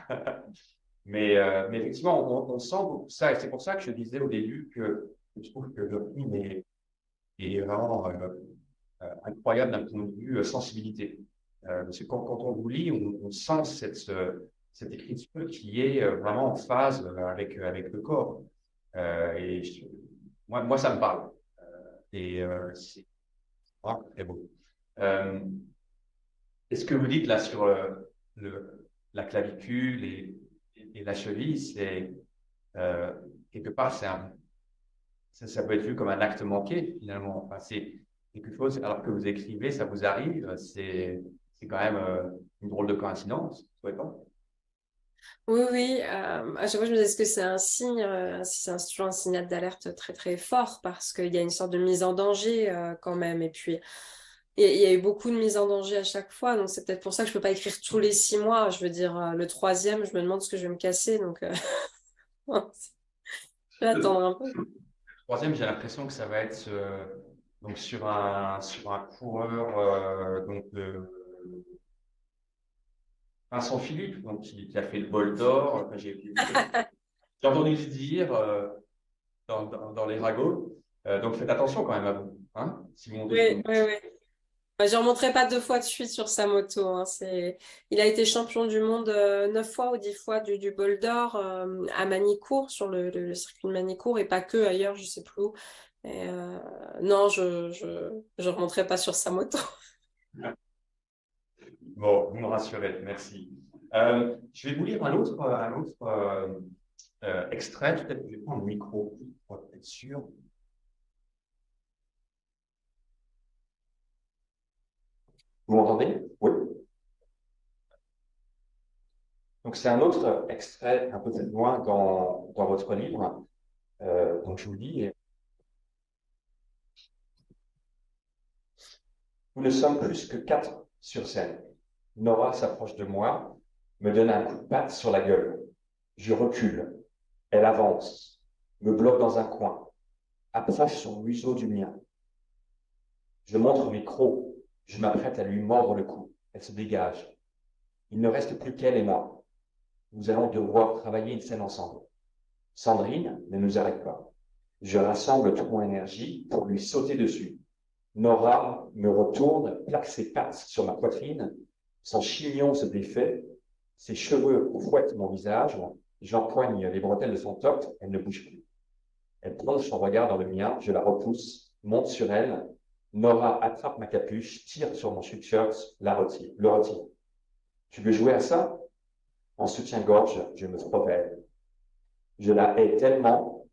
Mais effectivement, on sent beaucoup ça, et c'est pour ça que je disais au début que je trouve que le film est vraiment incroyable d'un point de vue sensibilité. Parce que quand on vous lit, on sent cette écriture qui est vraiment en phase avec le corps. Et moi, ça me parle. Et c'est vraiment très beau. Euh, et ce que vous dites là sur la clavicule et la cheville, c'est euh, quelque part, ça peut être vu comme un acte manqué finalement. Enfin, c'est quelque chose, alors que vous écrivez, ça vous arrive, c'est quand même une drôle de coïncidence, vous trouvez pas? Oui, oui. À chaque fois, je me disais, est-ce que c'est un signe, toujours un signal d'alerte très, très fort parce qu'il y a une sorte de mise en danger quand même. Et puis, il y a eu beaucoup de mise en danger à chaque fois. Donc, c'est peut-être pour ça que je peux pas écrire tous les 6 mois. Je veux dire, le troisième, je me demande ce que je vais me casser. Je vais Le attendre un peu. troisième, j'ai l'impression que ça va être donc sur un coureur donc Vincent Philippe, donc qui a fait le bol d'or. Enfin, j'ai entendu se dire dans les ragots. Donc faites attention quand même à vous, hein, si vous montez sur Oui, une. oui, oui. Bah, je ne remonterai pas 2 fois de suite sur sa moto, hein. Il a été champion du monde 9 fois ou 10 fois du bol d'or à Manicourt, sur le circuit de Manicourt, et pas que ailleurs, je sais plus où. Et, non, je remonterai pas sur sa moto. Bon, vous me rassurez, merci. Je vais vous lire un autre extrait. Peut-être que je vais prendre le micro pour être sûr. Vous m'entendez? Oui. Donc, c'est un autre extrait un peu plus loin dans votre livre. Donc, je vous lis. Nous ne sommes plus que 4 sur scène. Nora s'approche de moi, me donne un coup de patte sur la gueule. Je recule. Elle avance, me bloque dans un coin, approche son museau du mien. Je montre mes crocs. Je m'apprête à lui mordre le cou. Elle se dégage. Il ne reste plus qu'elle et moi. Nous allons devoir travailler une scène ensemble. Sandrine ne nous arrête pas. Je rassemble toute mon énergie pour lui sauter dessus. Nora me retourne, plaque ses pattes sur ma poitrine. Son chignon se défait. Ses cheveux fouettent mon visage. J'empoigne les bretelles de son top. Elle ne bouge plus. Elle plonge son regard dans le mien. Je la repousse, monte sur elle. Nora attrape ma capuche, tire sur mon sweatshirt, le retire. Tu veux jouer à ça? En soutien-gorge, je me frotte à elle. Je la hais tellement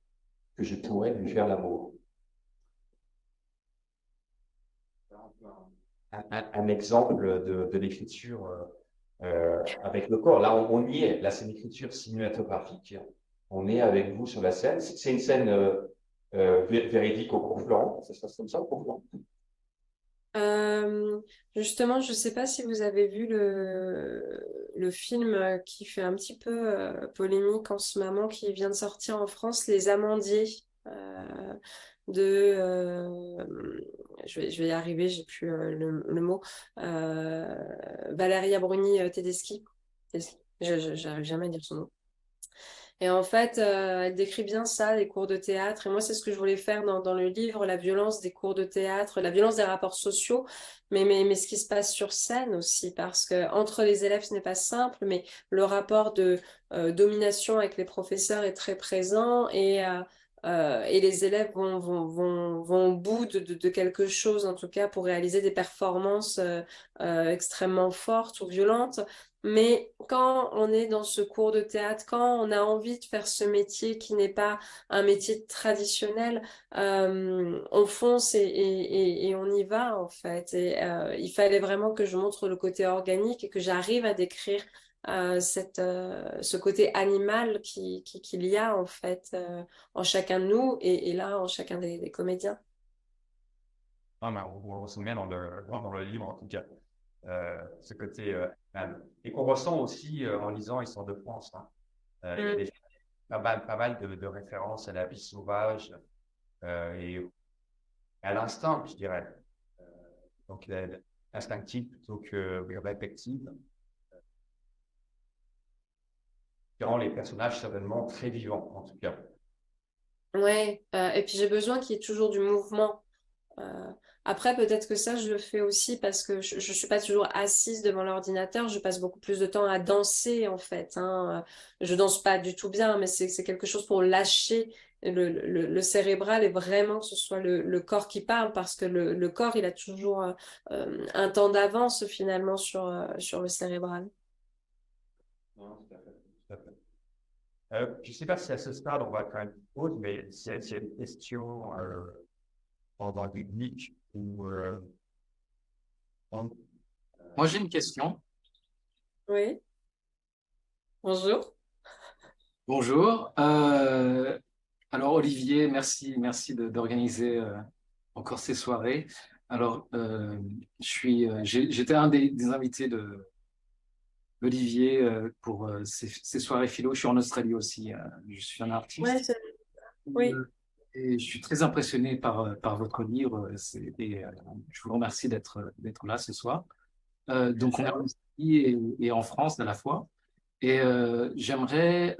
que je pourrais lui faire l'amour. Un exemple de l'écriture avec le corps. Là, on y est. Là, c'est une écriture cinématographique. On est avec vous sur la scène. C'est une scène véridique au cours Florent. Ça se passe comme ça au cours Florent. Justement, je ne sais pas si vous avez vu le film qui fait un petit peu polémique en ce moment, qui vient de sortir en France, Les Amandiers, de... je vais y arriver, j'ai plus le mot. Valeria Bruni Tedeschi. J'arrive jamais à dire son nom. Et en fait, elle décrit bien ça, les cours de théâtre. Et moi, c'est ce que je voulais faire dans le livre, la violence des cours de théâtre, la violence des rapports sociaux, mais ce qui se passe sur scène aussi, parce que entre les élèves, ce n'est pas simple, mais le rapport de domination avec les professeurs est très présent, et les élèves vont au bout de quelque chose, en tout cas, pour réaliser des performances extrêmement fortes ou violentes. Mais quand on est dans ce cours de théâtre, quand on a envie de faire ce métier qui n'est pas un métier traditionnel, on fonce et on y va en fait. Et il fallait vraiment que je montre le côté organique et que j'arrive à décrire ce côté animal qu'il y a en fait en chacun de nous et là en chacun des comédiens. Ah, mais on ressent bien dans le livre, en tout cas, ce côté animal. Et qu'on ressent aussi en lisant Histoire de France, hein. Il y a pas mal de références à la vie sauvage et à l'instinct, je dirais. Euh, donc, instinctif plutôt que réflectif, qui rend les personnages certainement très vivants, en tout cas. Ouais, et puis j'ai besoin qu'il y ait toujours du mouvement. Euh, Après, peut-être que ça, je le fais aussi parce que je ne suis pas toujours assise devant l'ordinateur. Je passe beaucoup plus de temps à danser, en fait, hein. Je danse pas du tout bien, mais c'est quelque chose pour lâcher le cérébral et vraiment que ce soit le corps qui parle parce que le corps, il a toujours un temps d'avance finalement sur le cérébral. Non, tout à fait, tout à fait. Je ne sais pas si à ce stade, on va quand même pause, mais c'est une question pendant le public ou on- Moi, j'ai une question. Oui, bonjour. Bonjour. Alors, Olivier, merci d'organiser encore ces soirées. Alors, j'étais un des invités d'Olivier pour ces soirées philo. Je suis en Australie aussi. Je suis un Ouais, artiste. oui. Et je suis très impressionné par votre livre. Je vous remercie d'être là ce soir. Donc, Merci on à est en vous. Italie et en France à la fois. Et j'aimerais.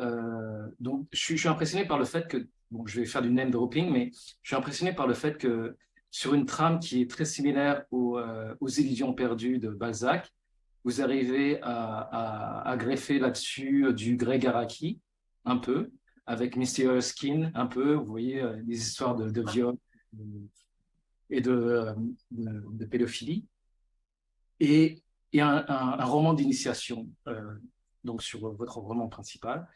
Donc, je suis impressionné par le fait que. Bon, je vais faire du name dropping, mais je suis impressionné par le fait que sur une trame qui est très similaire aux Illusions perdues de Balzac, vous arrivez à greffer là-dessus du Greg Araki, un peu, avec Mysterious Skin, un peu. Vous voyez, des histoires de viol et de pédophilie. Et, et un roman d'initiation, donc sur votre roman principal.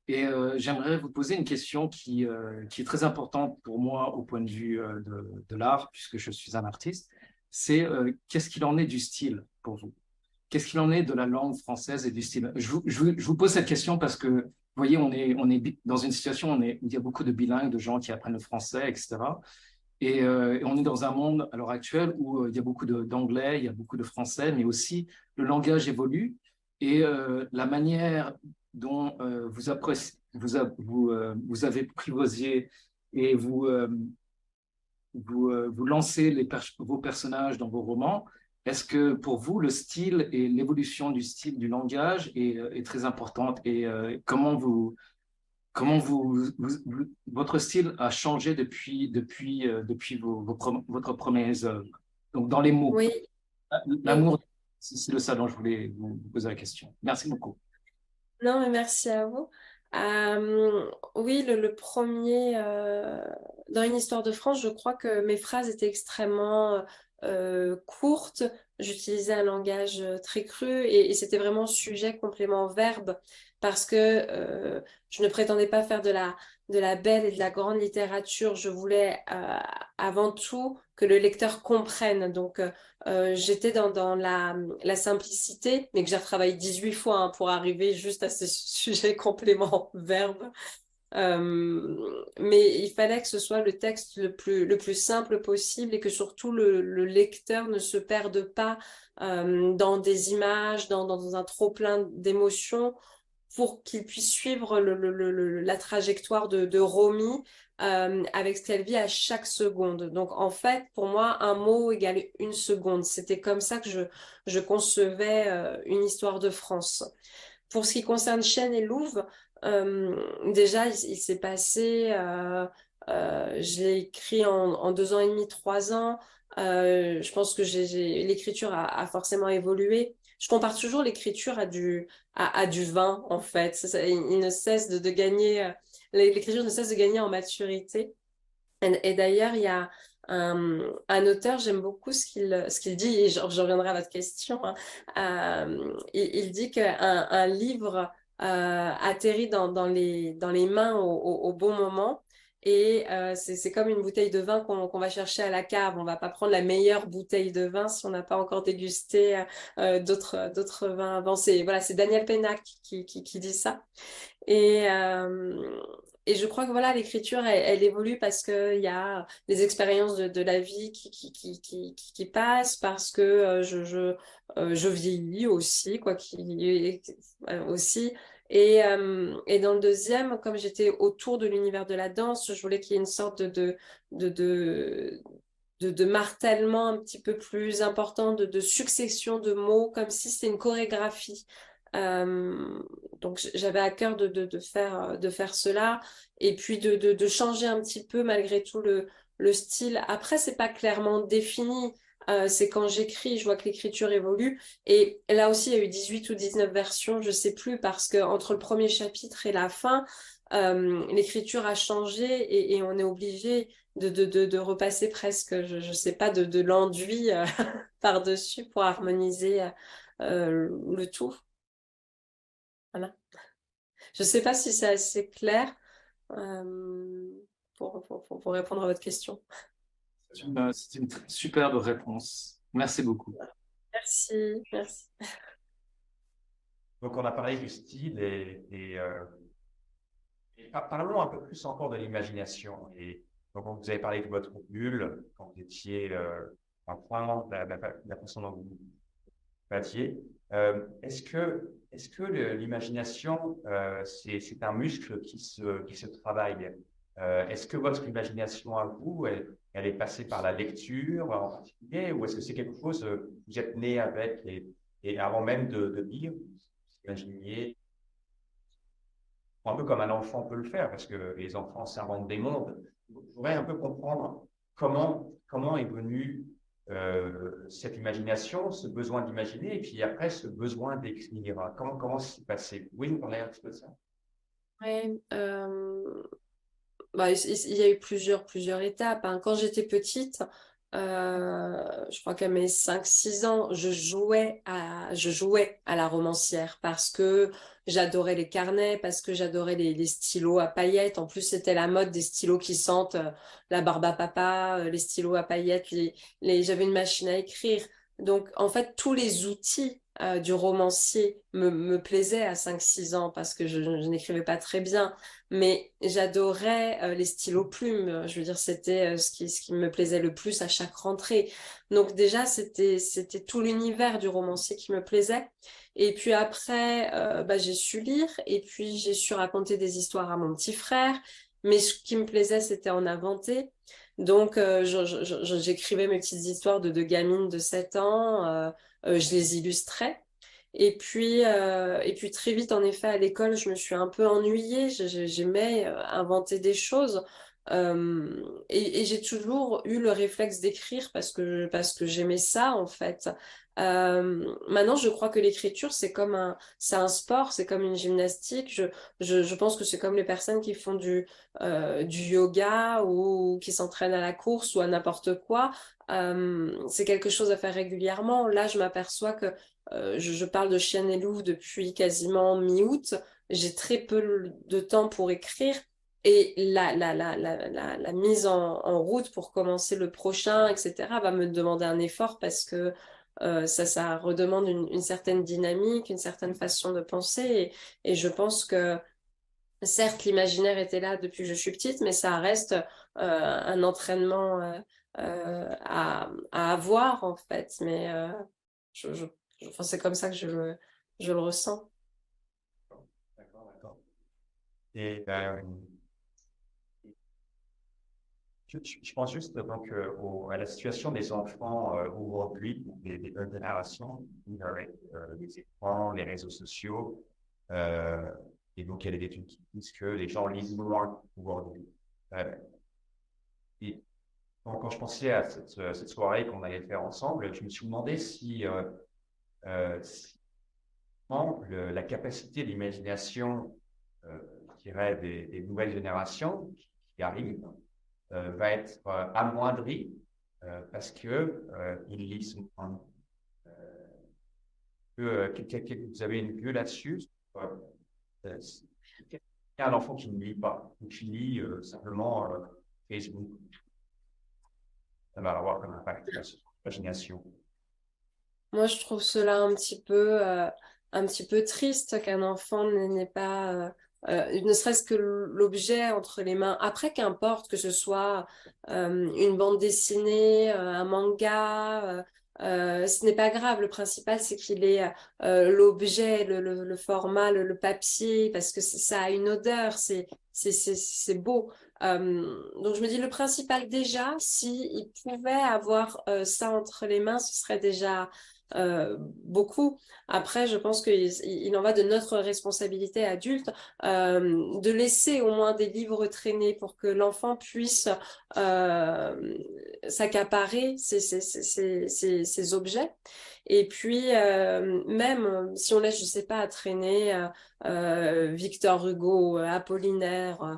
Et j'aimerais vous poser une question qui est très importante pour moi au point de vue de l'art, puisque je suis un artiste. C'est qu'est-ce qu'il en est du style pour vous? Qu'est-ce qu'il en est de la langue française et du style? Je vous pose cette question parce que, vous voyez, on est dans une situation où il y a beaucoup de bilingues, de gens qui apprennent le français, etc. Et on est dans un monde à l'heure actuelle où il y a beaucoup d'anglais, il y a beaucoup de français, mais aussi le langage évolue et la manière dont vous avez pris et vous lancez vos personnages dans vos romans. Est-ce que pour vous, le style et l'évolution du style du langage est très importante et comment votre style a changé depuis votre première œuvre? Donc, dans les mots, Oui, oui. l'amour, c'est de ça dont je voulais vous poser la question. Merci beaucoup. Non, mais merci à vous. Oui, le premier, dans une histoire de France, je crois que mes phrases étaient extrêmement courtes. J'utilisais un langage très cru et c'était vraiment sujet, complément, verbe parce que je ne prétendais pas faire de la belle et de la grande littérature. Je voulais avant tout que le lecteur comprenne. Donc, j'étais dans la simplicité, mais que j'ai retravaillé 18 fois pour arriver juste à ce sujet complément verbe. Mais il fallait que ce soit le texte le plus simple possible et que surtout le lecteur ne se perde pas dans des images, dans un trop-plein d'émotions pour qu'il puisse suivre la trajectoire de Romy avec ce qu'elle vit à chaque seconde. Donc en fait, pour moi, un mot égale une seconde. C'était comme ça que je concevais une histoire de France. Pour ce qui concerne Chêne et Louve, déjà, il s'est passé, je l'ai écrit en 2 ans et demi, 3 ans. Je pense que l'écriture a forcément évolué. Je compare toujours l'écriture à du vin, en fait. Il ne cesse de gagner, l'écriture ne cesse de gagner en maturité. Et d'ailleurs, il y a un auteur, j'aime beaucoup ce qu'il dit, et je reviendrai à votre question, hein. Il dit qu'un livre atterrit dans les mains au bon moment. Et c'est comme une bouteille de vin qu'on va chercher à la cave. On va pas prendre la meilleure bouteille de vin si on n'a pas encore dégusté d'autres vins avant. Voilà, c'est Daniel Pennac qui dit ça. Et, euh, et je crois que voilà, l'écriture, elle évolue parce qu'il y a les expériences de la vie qui passent, parce que je vieillis aussi, aussi. Et dans le deuxième, comme j'étais autour de l'univers de la danse, je voulais qu'il y ait une sorte de, de, de martèlement un petit peu plus important, de succession de mots, comme si c'était une chorégraphie. Euh, donc j'avais à cœur de faire cela et puis de changer un petit peu malgré tout le style. Après, c'est pas clairement défini. C'est quand j'écris, je vois que l'écriture évolue. Et là aussi, il y a eu 18 ou 19 versions, je sais plus, parce que entre le premier chapitre et la fin, l'écriture a changé et on est obligé de repasser presque, je sais pas, de l'enduit par-dessus pour harmoniser le tout. Voilà. Je sais pas si c'est assez clair euh, pour répondre à votre question. C'est une superbe réponse. Merci beaucoup. Merci, merci. Donc, on a parlé du style parlons un peu plus encore de l'imagination. Et donc, vous avez parlé de votre bulle quand vous étiez enfant, la façon dont vous bâtiez. Est-ce que l'imagination, c'est un muscle qui se travaille? Est-ce que votre imagination à vous, elle est passée par la lecture en particulier, ou est-ce que c'est quelque chose que vous êtes né avec et avant même de lire, vous imaginiez un peu comme un enfant peut le faire, parce que les enfants s'inventent des mondes. Je voudrais un peu comprendre comment est venue cette imagination, ce besoin d'imaginer, et puis après ce besoin d'écrire. Comment ça s'est passé? Vous pouvez nous parler un petit peu de ça? Ouais, bah, il y a eu plusieurs étapes, hein. Quand j'étais petite, je crois qu'à mes 5 6 ans, je jouais à la romancière parce que j'adorais les carnets, parce que j'adorais les stylos à paillettes. En plus, c'était la mode des stylos qui sentent la barbe à papa, les stylos à paillettes. J'avais une machine à écrire. Donc, en fait, tous les outils du romancier me plaisaient à 5 6 ans parce que je n'écrivais pas très bien. Mais j'adorais les stylos plumes. Je veux dire, c'était ce qui me plaisait le plus à chaque rentrée. Donc déjà, c'était tout l'univers du romancier qui me plaisait. Et puis après, bah, j'ai su lire et puis j'ai su raconter des histoires à mon petit frère. Mais ce qui me plaisait, c'était en inventer. Donc, j'écrivais mes petites histoires de gamines de 7 ans. Je les illustrais. Et puis très vite, en effet, à l'école, je me suis un peu ennuyée. J'aimais inventer des choses. Et j'ai toujours eu le réflexe d'écrire parce que j'aimais ça, en fait. Maintenant, je crois que l'écriture, c'est un sport, c'est comme une gymnastique. Je pense que c'est comme les personnes qui font du yoga ou qui s'entraînent à la course ou à n'importe quoi. C'est quelque chose à faire régulièrement. Là, je m'aperçois que je parle de Chien et Loup depuis quasiment mi-août. J'ai très peu de temps pour écrire. Et la mise en route pour commencer le prochain, etc., va me demander un effort parce que ça redemande une certaine dynamique, une certaine façon de penser. Et je pense que, certes, l'imaginaire était là depuis que je suis petite, mais ça reste un entraînement à avoir, en fait. Mais je, je- enfin, c'est comme ça que je le ressens. D'accord, d'accord. Et je pense juste donc, à la situation des enfants aujourd'hui, des jeunes générations, avec les écrans, les réseaux sociaux. euh, et donc, il y a des études qui disent que les gens lisent moins aujourd'hui. Euh, et donc, quand je pensais à cette soirée qu'on allait faire ensemble, je me suis demandé si la capacité d'imagination, je dirais, des nouvelles générations qui arrivent va être amoindri parce que ils lisent moins. Vous avez une vue là-dessus? Euh, il y a un enfant qui ne lit pas, ou qui lit simplement Facebook. Ça va avoir comme impact sur l'imagination. Moi, je trouve cela un petit peu triste qu'un enfant n'ait pas, ne serait-ce que l'objet entre les mains. Après, qu'importe que ce soit une bande dessinée, un manga, ce n'est pas grave. Le principal, c'est qu'il ait l'objet, le format, le papier, parce que ça a une odeur, c'est beau. Donc je me dis le principal déjà, si il pouvait avoir ça entre les mains, ce serait déjà beaucoup. Après, je pense qu'il en va de notre responsabilité adulte de laisser au moins des livres traîner pour que l'enfant puisse s'accaparer ces objets. Et puis, même si on laisse, je sais pas, traîner Victor Hugo, Apollinaire,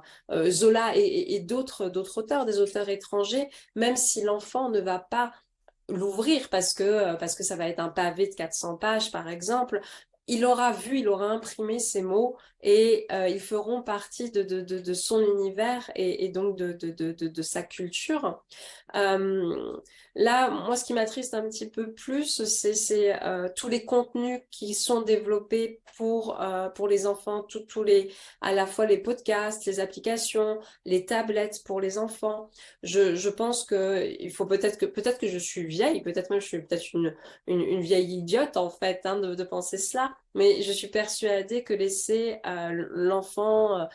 Zola et d'autres auteurs, des auteurs étrangers, même si l'enfant ne va pas l'ouvrir parce que ça va être un pavé de 400 pages, par exemple. Il aura vu, il aura imprimé ces mots et ils feront partie de son univers et donc de sa culture. Euh, Là, moi, ce qui m'attriste un petit peu plus, c'est tous les contenus qui sont développés pour les enfants, à la fois les podcasts, les applications, les tablettes pour les enfants. Je pense que il faut peut-être que je suis vieille, peut-être même je suis peut-être une vieille idiote en fait de penser cela, mais je suis persuadée que laisser l'enfant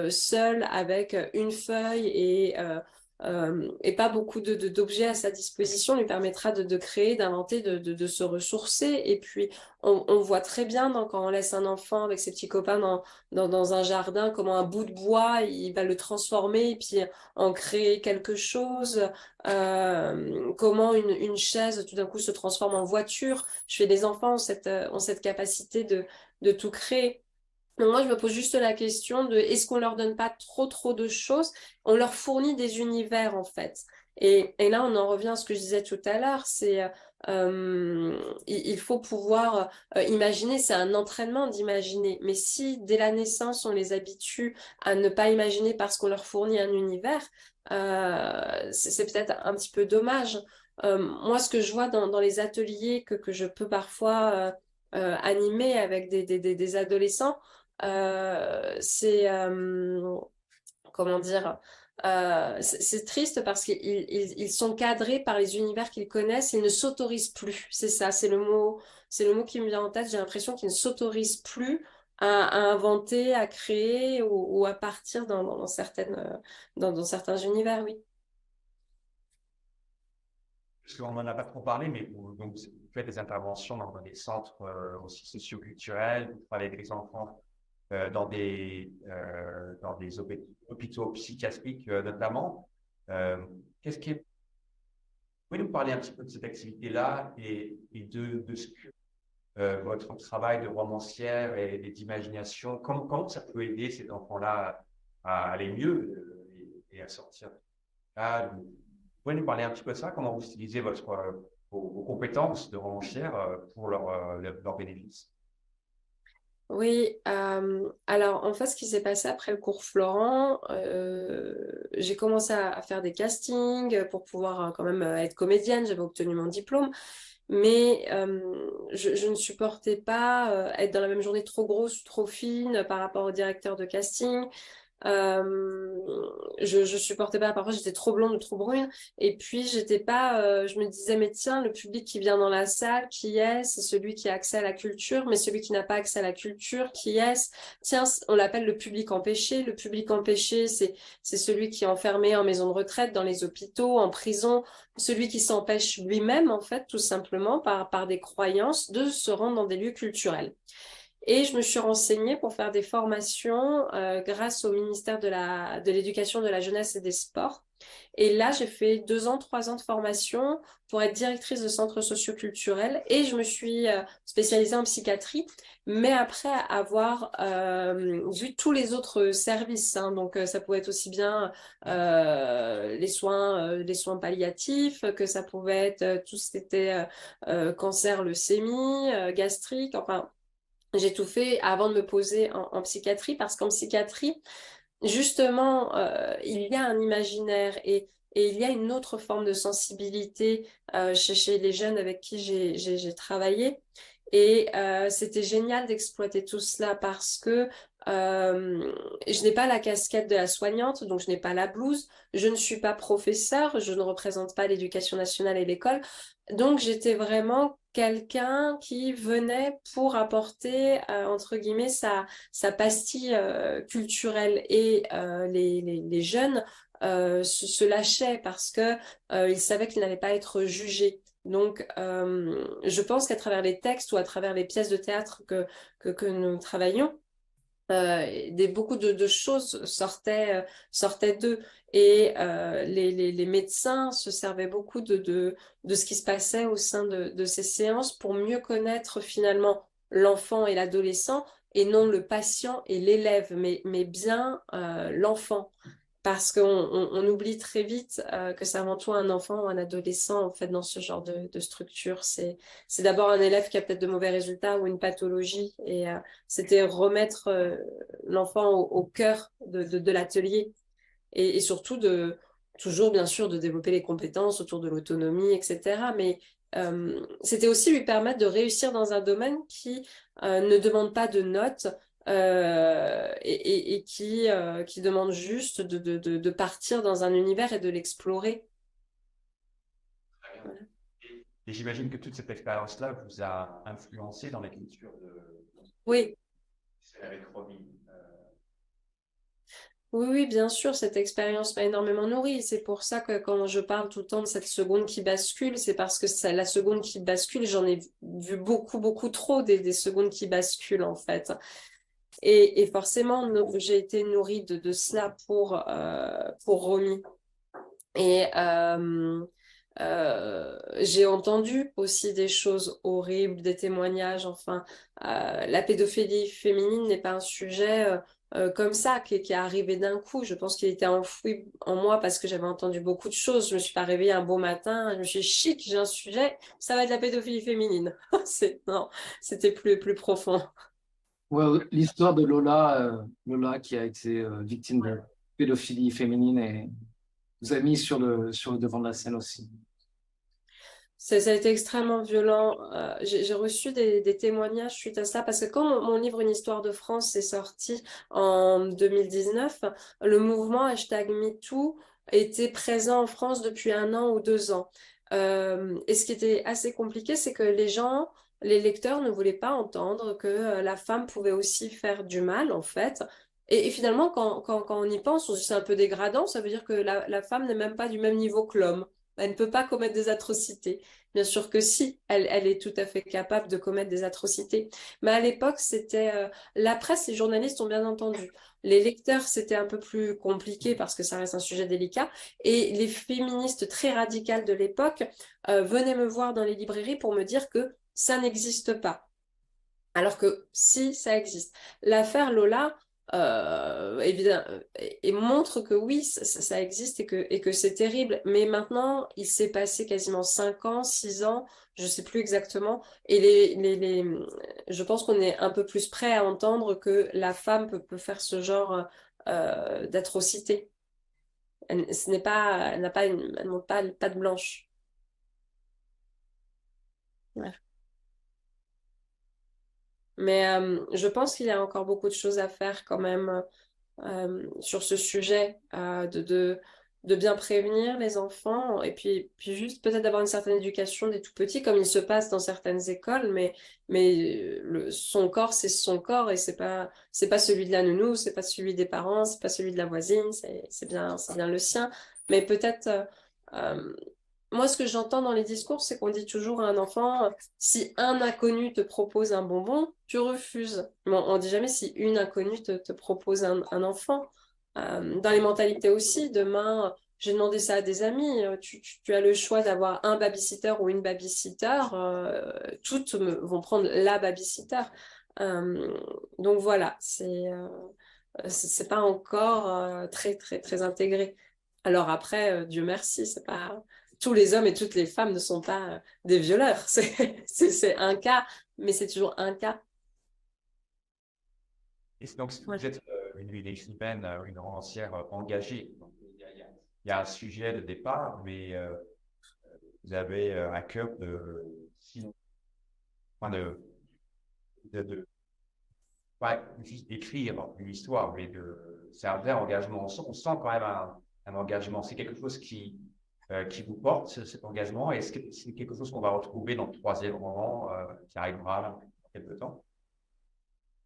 seul avec une feuille et pas beaucoup d'objets à sa disposition lui permettra de créer, d'inventer, de se ressourcer. Et puis, on voit très bien quand on laisse un enfant avec ses petits copains dans un jardin, comment un bout de bois, il va le transformer et puis en créer quelque chose. Comment une chaise tout d'un coup se transforme en voiture. Je fais des enfants ont cette capacité de tout créer. Donc moi, je me pose juste la question de est-ce qu'on leur donne pas trop de choses? On leur fournit des univers en fait. Et là, on en revient à ce que je disais tout à l'heure, il faut pouvoir imaginer, c'est un entraînement d'imaginer. Mais si dès la naissance, on les habitue à ne pas imaginer parce qu'on leur fournit un univers, c'est peut-être un petit peu dommage. Moi, ce que je vois dans les ateliers que je peux parfois animer avec des adolescents, comment dire, c'est triste parce qu'ils sont cadrés par les univers qu'ils connaissent, ils ne s'autorisent plus. C'est ça, c'est le mot qui me vient en tête. J'ai l'impression qu'ils ne s'autorisent plus à inventer, à créer ou à partir dans certains univers, oui. Parce qu'on n'en a pas trop parlé, mais donc, vous faites des interventions dans des centres aussi socioculturels, vous travaillez avec les enfants dans des hôpitaux psychiatriques notamment. Qu'est-ce qui est... Vous pouvez nous parler un petit peu de cette activité-là et de ce que votre travail de romancière et d'imagination, comment ça peut aider ces enfants-là à aller mieux et à sortir de là? Vous pouvez nous parler un petit peu de ça, comment vous utilisez vos compétences de romancière pour leur bénéfice? Oui, alors en fait, ce qui s'est passé après le cours Florent, j'ai commencé à faire des castings pour pouvoir quand même être comédienne. J'avais obtenu mon diplôme, mais je ne supportais pas être dans la même journée trop grosse ou trop fine par rapport au directeur de casting. Je supportais pas, parfois j'étais trop blonde ou trop brune, et puis j'étais pas, je me disais mais tiens, le public qui vient dans la salle, qui est-ce? C'est celui qui a accès à la culture, mais celui qui n'a pas accès à la culture, qui est-ce? Tiens, on l'appelle le public empêché. Le public empêché, c'est celui qui est enfermé en maison de retraite, dans les hôpitaux, en prison, celui qui s'empêche lui-même en fait tout simplement par des croyances de se rendre dans des lieux culturels. Et je me suis renseignée pour faire des formations grâce au ministère de l'Éducation, de la Jeunesse et des Sports. Et là, j'ai fait 2 ans, 3 ans de formation pour être directrice de centre socioculturel et je me suis spécialisée en psychiatrie, mais après avoir vu tous les autres services. Hein. Donc, ça pouvait être aussi bien les soins palliatifs, que ça pouvait être tout ce qui était cancer, leucémie, gastrique, enfin... J'ai tout fait avant de me poser en psychiatrie parce qu'en psychiatrie, justement, il y a un imaginaire et il y a une autre forme de sensibilité chez les jeunes avec qui j'ai travaillé. Et c'était génial d'exploiter tout cela parce que je n'ai pas la casquette de la soignante, donc je n'ai pas la blouse, je ne suis pas professeur, je ne représente pas l'éducation nationale et l'école. Donc j'étais vraiment quelqu'un qui venait pour apporter, entre guillemets, sa pastille culturelle et les jeunes se lâchaient parce que ils savaient qu'ils n'allaient pas être jugés. Donc, je pense qu'à travers les textes ou à travers les pièces de théâtre que nous travaillions, beaucoup de choses sortaient d'eux. Et les médecins se servaient beaucoup de ce qui se passait au sein de ces séances pour mieux connaître finalement l'enfant et l'adolescent et non le patient et l'élève, mais bien l'enfant. Parce qu'on oublie très vite que c'est avant tout un enfant ou un adolescent en fait dans ce genre de structure. C'est d'abord un élève qui a peut-être de mauvais résultats ou une pathologie et c'était remettre l'enfant au cœur de l'atelier et surtout toujours bien sûr de développer les compétences autour de l'autonomie, etc. Mais c'était aussi lui permettre de réussir dans un domaine qui ne demande pas de notes et qui demande juste de partir dans un univers et de l'explorer. Voilà. Et j'imagine que toute cette expérience-là vous a influencé dans l'écriture de Oui. C'est avec Romy. Oui, oui, bien sûr, cette expérience m'a énormément nourrie. C'est pour ça que quand je parle tout le temps de cette seconde qui bascule, c'est parce que la seconde qui bascule, j'en ai vu beaucoup, beaucoup trop des secondes qui basculent, en fait. Et forcément, j'ai été nourrie de cela pour Romy. Et j'ai entendu aussi des choses horribles, des témoignages. Enfin, la pédophilie féminine n'est pas un sujet comme ça qui est arrivé d'un coup. Je pense qu'il était enfoui en moi parce que j'avais entendu beaucoup de choses. Je me suis pas réveillée un beau matin. Je me suis dit, chic, j'ai un sujet, ça va être la pédophilie féminine. Non, c'était plus profond. Ouais, l'histoire de Lola, Lola qui a été victime de pédophilie féminine et vous a mis sur le devant de la scène aussi. Ça a été extrêmement violent. J'ai reçu des témoignages suite à ça parce que quand mon livre Une histoire de France est sorti en 2019, le mouvement #MeToo était présent en France depuis 1 an ou 2 ans. Et ce qui était assez compliqué, c'est que les lecteurs ne voulaient pas entendre que la femme pouvait aussi faire du mal, en fait. Et finalement, quand on y pense, on se dit c'est un peu dégradant. Ça veut dire que la femme n'est même pas du même niveau que l'homme. Elle ne peut pas commettre des atrocités. Bien sûr que si, elle est tout à fait capable de commettre des atrocités. Mais à l'époque, c'était la presse, les journalistes ont bien entendu. Les lecteurs, c'était un peu plus compliqué parce que ça reste un sujet délicat. Et les féministes très radicales de l'époque venaient me voir dans les librairies pour me dire que ça n'existe pas. Alors que si, ça existe. L'affaire Lola évidemment, et montre que oui, ça existe et que c'est terrible. Mais maintenant, il s'est passé quasiment 5 ans, 6 ans, je ne sais plus exactement. Et je pense qu'on est un peu plus prêt à entendre que la femme peut faire ce genre d'atrocité. Ce n'est pas, elle n'a pas elle montre pas patte blanche. Ouais. Mais je pense qu'il y a encore beaucoup de choses à faire quand même sur ce sujet, de bien prévenir les enfants et puis juste peut-être d'avoir une certaine éducation des tout petits, comme il se passe dans certaines écoles, mais son corps, c'est son corps et c'est pas celui de la nounou, c'est pas celui des parents, c'est pas celui de la voisine, c'est bien le sien. Mais peut-être euh, moi, ce que j'entends dans les discours, c'est qu'on dit toujours à un enfant, si un inconnu te propose un bonbon, tu refuses. Mais on dit jamais si une inconnue te propose un enfant. Dans les mentalités aussi, demain, j'ai demandé ça à des amis, tu as le choix d'avoir un babysitter ou une babysitter, toutes vont prendre la babysitter. Euh, donc voilà, c'est pas encore très, très, très intégré. Alors après, Dieu merci, c'est pas tous les hommes et toutes les femmes ne sont pas des violeurs. C'est un cas, mais c'est toujours un cas. Et donc, Voilà. vous êtes une écrivaine, une romancière engagée. Donc, il y a un sujet de départ, mais vous avez à cœur enfin, de pas juste d'écrire une histoire, mais c'est un vrai engagement. On sent quand même un engagement. C'est quelque chose qui vous porte, cet engagement. Est-ce que c'est quelque chose qu'on va retrouver dans le troisième roman qui arrivera dans quelques temps?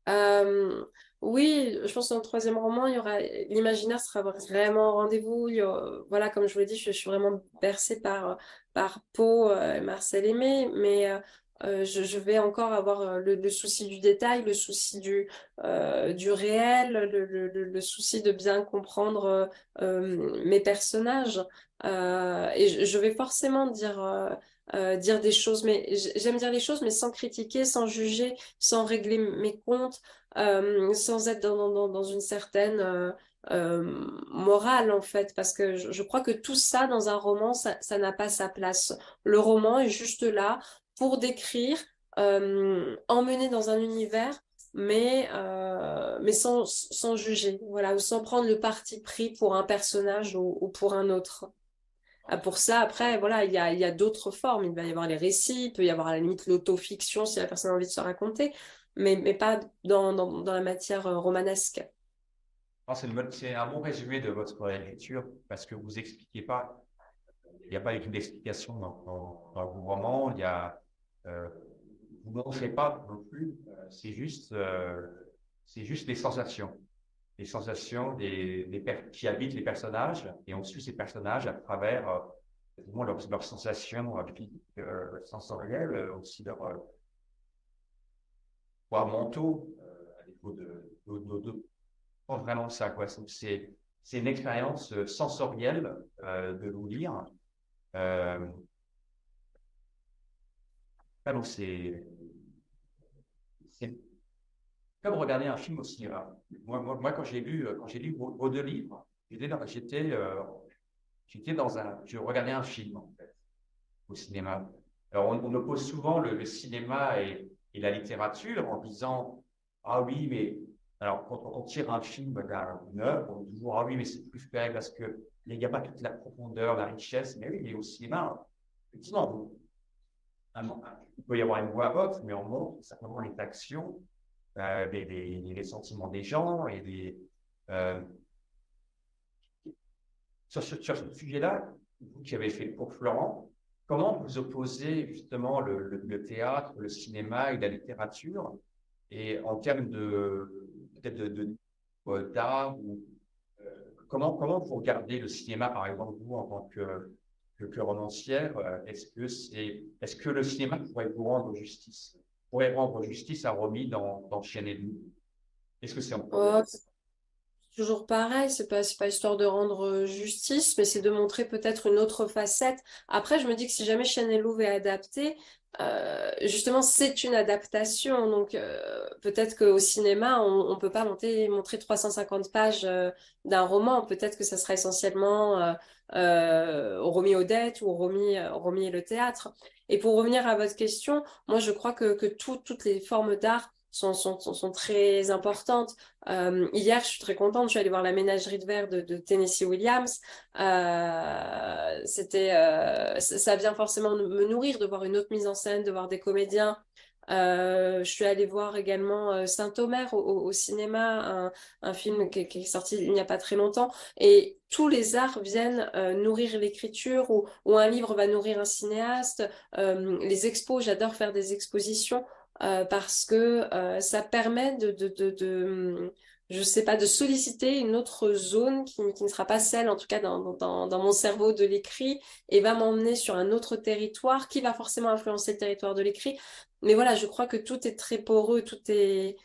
Euh, oui, je pense que dans le troisième roman, il y aura l'imaginaire sera vraiment au rendez-vous. Voilà, comme je vous l'ai dit, je suis vraiment bercée par Poe et Marcel Aimé, mais je vais encore avoir le souci du détail, le souci du réel, le souci de bien comprendre mes personnages. Et je vais forcément dire des choses, mais j'aime dire les choses, mais sans critiquer, sans juger, sans régler mes comptes, sans être dans une certaine morale, en fait, parce que je crois que tout ça, dans un roman, ça n'a pas sa place. Le roman est juste là pour décrire, emmener dans un univers, mais sans juger, voilà, ou sans prendre le parti pris pour un personnage ou pour un autre. Pour ça, après, voilà, il y a d'autres formes. Il va y avoir les récits, il peut y avoir à la limite l'autofiction si la personne a envie de se raconter, mais pas dans la matière romanesque. Non, c'est un bon résumé de votre lecture parce que vous expliquez pas, il n'y a pas du tout d'explication dans vos romans, euh, vous n'en faites pas non plus, c'est juste les sensations. les sensations qui habitent les personnages, et on suit ces personnages à travers quasiment leurs sensations physiques, sensorielles, aussi leurs pouvoirs mentaux, à défaut de pas vraiment ça, quoi. C'est une expérience sensorielle de nous lire. Donc c'est comme regarder un film au cinéma. Moi quand j'ai lu vos deux livres, je regardais un film en fait, au cinéma. Alors on oppose souvent le cinéma et la littérature en disant ah oui mais alors quand on tire un film d'une œuvre, on dit toujours ah oui mais c'est plus fait parce que il n'y a pas toute la profondeur, la richesse. Mais oui, mais au cinéma, effectivement, il peut y avoir une voix off, mais on montre simplement les actions, les sentiments des gens euh, sur ce sujet-là, vous qui avez fait pour Florent, comment vous opposez justement le théâtre, le cinéma et la littérature, et en termes peut-être d'art ou comment vous regardez le cinéma, par exemple, vous en tant que romancière, est-ce que le cinéma pourrait rendre justice à Romy dans Chien et Loup? Est-ce que c'est un problème? Toujours pareil, c'est pas histoire de rendre justice, mais c'est de montrer peut-être une autre facette. Après, je me dis que si jamais Chien et Loup est adapté, justement, c'est une adaptation. Donc, peut-être qu'au cinéma, on peut pas montrer 350 pages d'un roman. Peut-être que ça sera essentiellement Romy Odette ou Romy et le théâtre. Et pour revenir à votre question, moi, je crois que toutes les formes d'art sont très importantes. Hier, je suis très contente, je suis allée voir La Ménagerie de verre de Tennessee Williams. Ça vient forcément me nourrir de voir une autre mise en scène, de voir des comédiens. Je suis allée voir également Saint-Omer au cinéma, un film qui est sorti il n'y a pas très longtemps. Et tous les arts viennent nourrir l'écriture ou un livre va nourrir un cinéaste. Les expos, j'adore faire des expositions parce que ça permet je sais pas, de solliciter une autre zone qui ne sera pas celle, en tout cas dans mon cerveau de l'écrit, et va m'emmener sur un autre territoire qui va forcément influencer le territoire de l'écrit. Mais voilà, je crois que tout est très poreux, tout est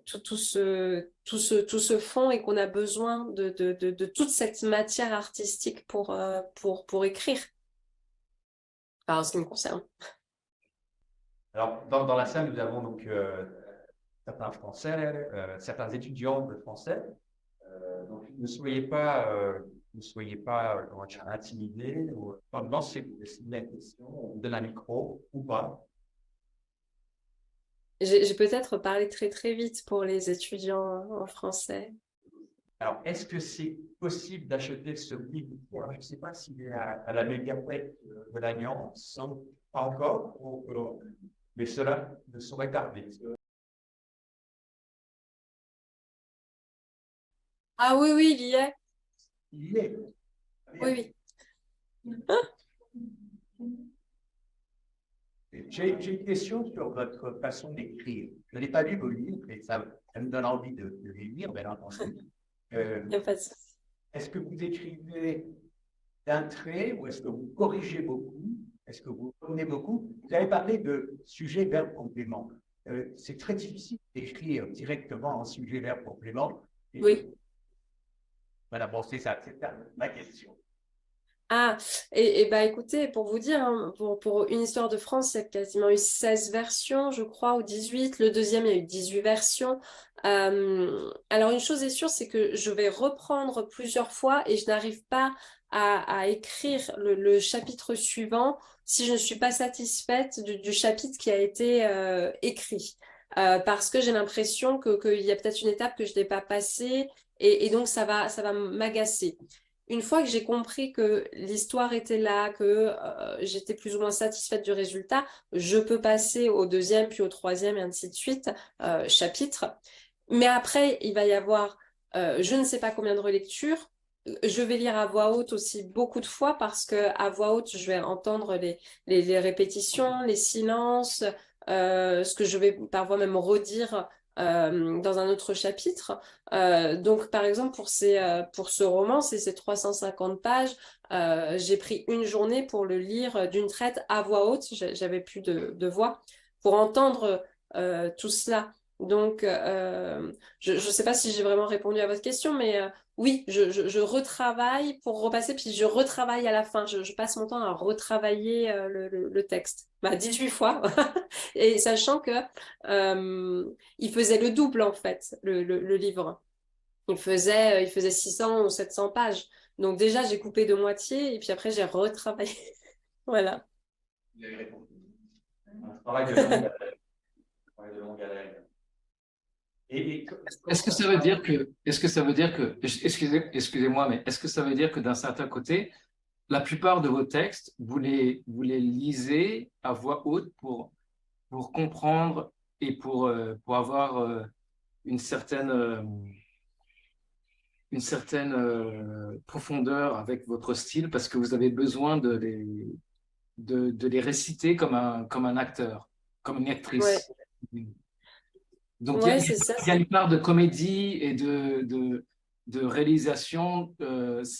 tout se fond et qu'on a besoin de toute cette matière artistique pour écrire. Alors, en ce qui me concerne. Alors, dans la salle, nous avons donc certains Français, certains étudiants de français. Donc, ne soyez pas comment dire, intimidés. Pendant la question, on donne un micro ou pas. J'ai peut-être parlé très très vite pour les étudiants en français. Alors, est-ce que c'est possible d'acheter ce livre? Je ne sais pas s'il est à la médiathèque de Lannion, pas encore, mais cela ne saurait tarder. Ah oui, oui, il y est. Il y est. Oui, oui. J'ai une question sur votre façon d'écrire. Je n'ai pas lu vos livres, mais ça me donne envie de les lire, bien entendu. Il n'y a pas de souci. Est-ce que vous écrivez d'un trait ou est-ce que vous corrigez beaucoup? Est-ce que vous prenez beaucoup? Vous avez parlé de sujet, verbe, complément. C'est très difficile d'écrire directement en sujet, verbe, complément. Oui. Voilà, bon, c'est ça, c'est ma question. Ah, et bah écoutez, pour vous dire, hein, pour Une histoire de France, il y a quasiment eu 16 versions, je crois, ou 18. Le deuxième, il y a eu 18 versions. Alors, une chose est sûre, c'est que je vais reprendre plusieurs fois et je n'arrive pas à écrire le chapitre suivant si je ne suis pas satisfaite du chapitre qui a été écrit. Parce que j'ai l'impression qu'il y a peut-être une étape que je n'ai pas passée et donc ça va m'agacer. Une fois que j'ai compris que l'histoire était là, que j'étais plus ou moins satisfaite du résultat, je peux passer au deuxième, puis au troisième, et ainsi de suite, chapitre. Mais après, il va y avoir je ne sais pas combien de relectures. Je vais lire à voix haute aussi beaucoup de fois parce que à voix haute, je vais entendre les répétitions, les silences, ce que je vais parfois même redire dans un autre chapitre. Donc, par exemple, pour ce roman, c'est ces 350 pages. J'ai pris une journée pour le lire d'une traite à voix haute. J'avais plus de voix pour entendre tout cela. Donc, je ne sais pas si j'ai vraiment répondu à votre question, mais oui, je retravaille pour repasser, puis je retravaille à la fin. Je passe mon temps à retravailler le texte. 18 fois. Et sachant que il faisait le double, en fait, le livre. Il faisait 600 ou 700 pages. Donc déjà, j'ai coupé de moitié, et puis après, j'ai retravaillé. Voilà. Vous avez répondu. Un travail de longue haleine. Un travail de longue haleine. Est-ce que ça veut dire que, excusez-moi, mais est-ce que ça veut dire que d'un certain côté, la plupart de vos textes, vous les lisez à voix haute pour comprendre et pour avoir une certaine, profondeur avec votre style parce que vous avez besoin de les réciter comme un acteur, comme une Ouais, actrice. Donc, ouais, c'est ça. il y a une part de comédie et de réalisation.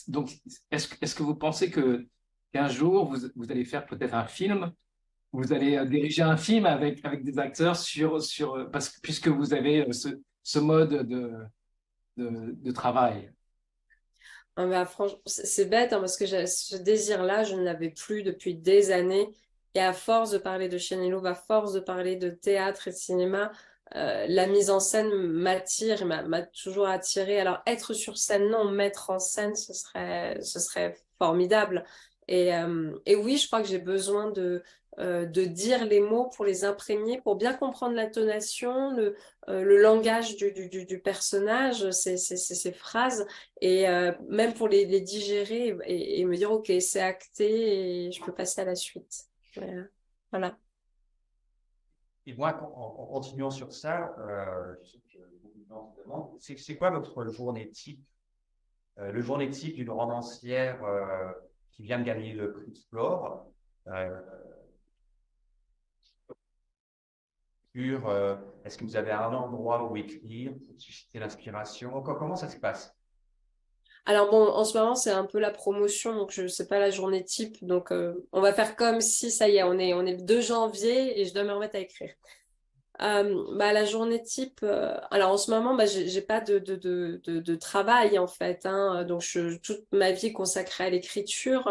Donc, est-ce que vous pensez qu'un jour, vous allez faire peut-être un film, vous allez diriger un film avec des acteurs puisque vous avez ce mode de travail? Franchement, c'est bête hein, parce que ce désir-là, je ne l'avais plus depuis des années. Et à force de parler de Chenilou, à force de parler de théâtre et de cinéma, la mise en scène m'attire, m'a toujours attirée. Alors, être sur scène, non, mettre en scène, ce serait formidable. Et oui, je crois que j'ai besoin de dire les mots pour les imprégner, pour bien comprendre l'intonation, le langage du personnage, ces phrases. Et même pour les digérer et me dire, OK, c'est acté et je peux passer à la suite. Voilà. Et moi, en continuant sur ça, je sais que beaucoup de gens se demandent, c'est quoi votre journée type? Le journée type d'une romancière qui vient de gagner le prix de Flore, est-ce que vous avez un endroit où écrire pour susciter l'inspiration? Comment ça se passe? Alors bon, en ce moment, c'est un peu la promotion, donc je sais pas la journée type. Donc on va faire comme si, ça y est, on est le 2 janvier et je dois me remettre à écrire. La journée type, alors en ce moment, j'ai pas de travail en fait, hein, donc toute ma vie est consacrée à l'écriture,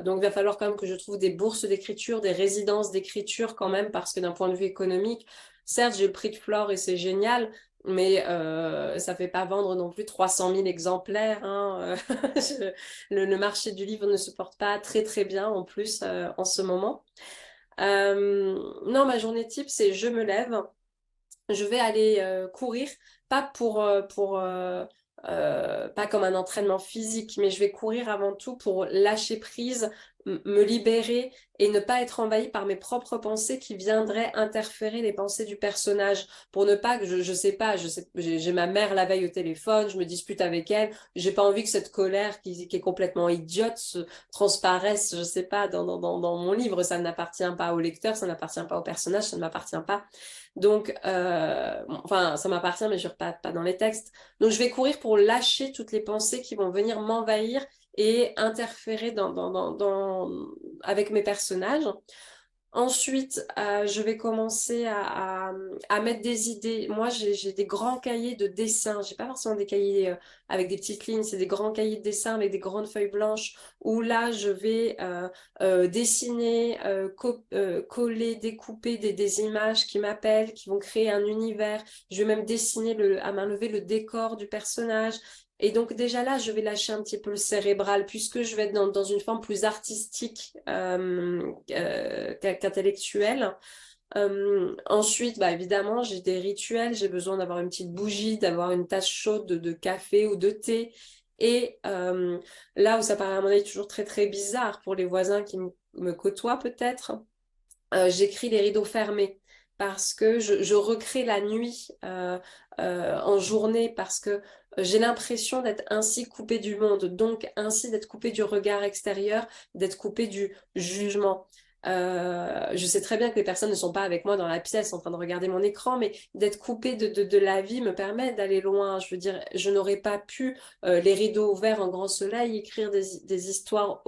donc il va falloir quand même que je trouve des bourses d'écriture, des résidences d'écriture quand même, parce que d'un point de vue économique, certes j'ai le prix de Flore et c'est génial, mais ça fait pas vendre non plus 300 000 exemplaires, hein, le marché du livre ne se porte pas très très bien en plus en ce moment. Non, ma journée type, c'est je me lève, je vais aller courir, pas pas comme un entraînement physique, mais je vais courir avant tout pour lâcher prise, me libérer et ne pas être envahi par mes propres pensées qui viendraient interférer les pensées du personnage. Pour ne pas que je sais pas, j'ai ma mère la veille au téléphone, je me dispute avec elle, j'ai pas envie que cette colère qui est complètement idiote se transparaisse, je sais pas, dans mon livre. Ça n'appartient pas au lecteur, ça n'appartient pas au personnage, ça ne m'appartient pas. Donc, enfin, ça m'appartient, mais je ne repars pas dans les textes. Donc, je vais courir pour lâcher toutes les pensées qui vont venir m'envahir et interférer avec mes personnages. Ensuite, je vais commencer à mettre des idées. Moi, j'ai des grands cahiers de dessin. J'ai pas forcément des cahiers avec des petites lignes. C'est des grands cahiers de dessin avec des grandes feuilles blanches où là, je vais dessiner, coller, découper des images qui m'appellent, qui vont créer un univers. Je vais même dessiner à main levée le décor du personnage. Et donc déjà là, je vais lâcher un petit peu le cérébral puisque je vais être dans une forme plus artistique qu'intellectuelle. Ensuite, évidemment, j'ai des rituels. J'ai besoin d'avoir une petite bougie, d'avoir une tasse chaude de café ou de thé. Et là où ça paraît à mon avis toujours très très bizarre pour les voisins qui me côtoient peut-être, j'écris les rideaux fermés parce que je recrée la nuit en journée parce que j'ai l'impression d'être ainsi coupée du monde, donc ainsi d'être coupée du regard extérieur, d'être coupée du jugement. Je sais très bien que les personnes ne sont pas avec moi dans la pièce en train de regarder mon écran, mais d'être coupée de la vie me permet d'aller loin. Je veux dire, je n'aurais pas pu, les rideaux ouverts en grand soleil, écrire des histoires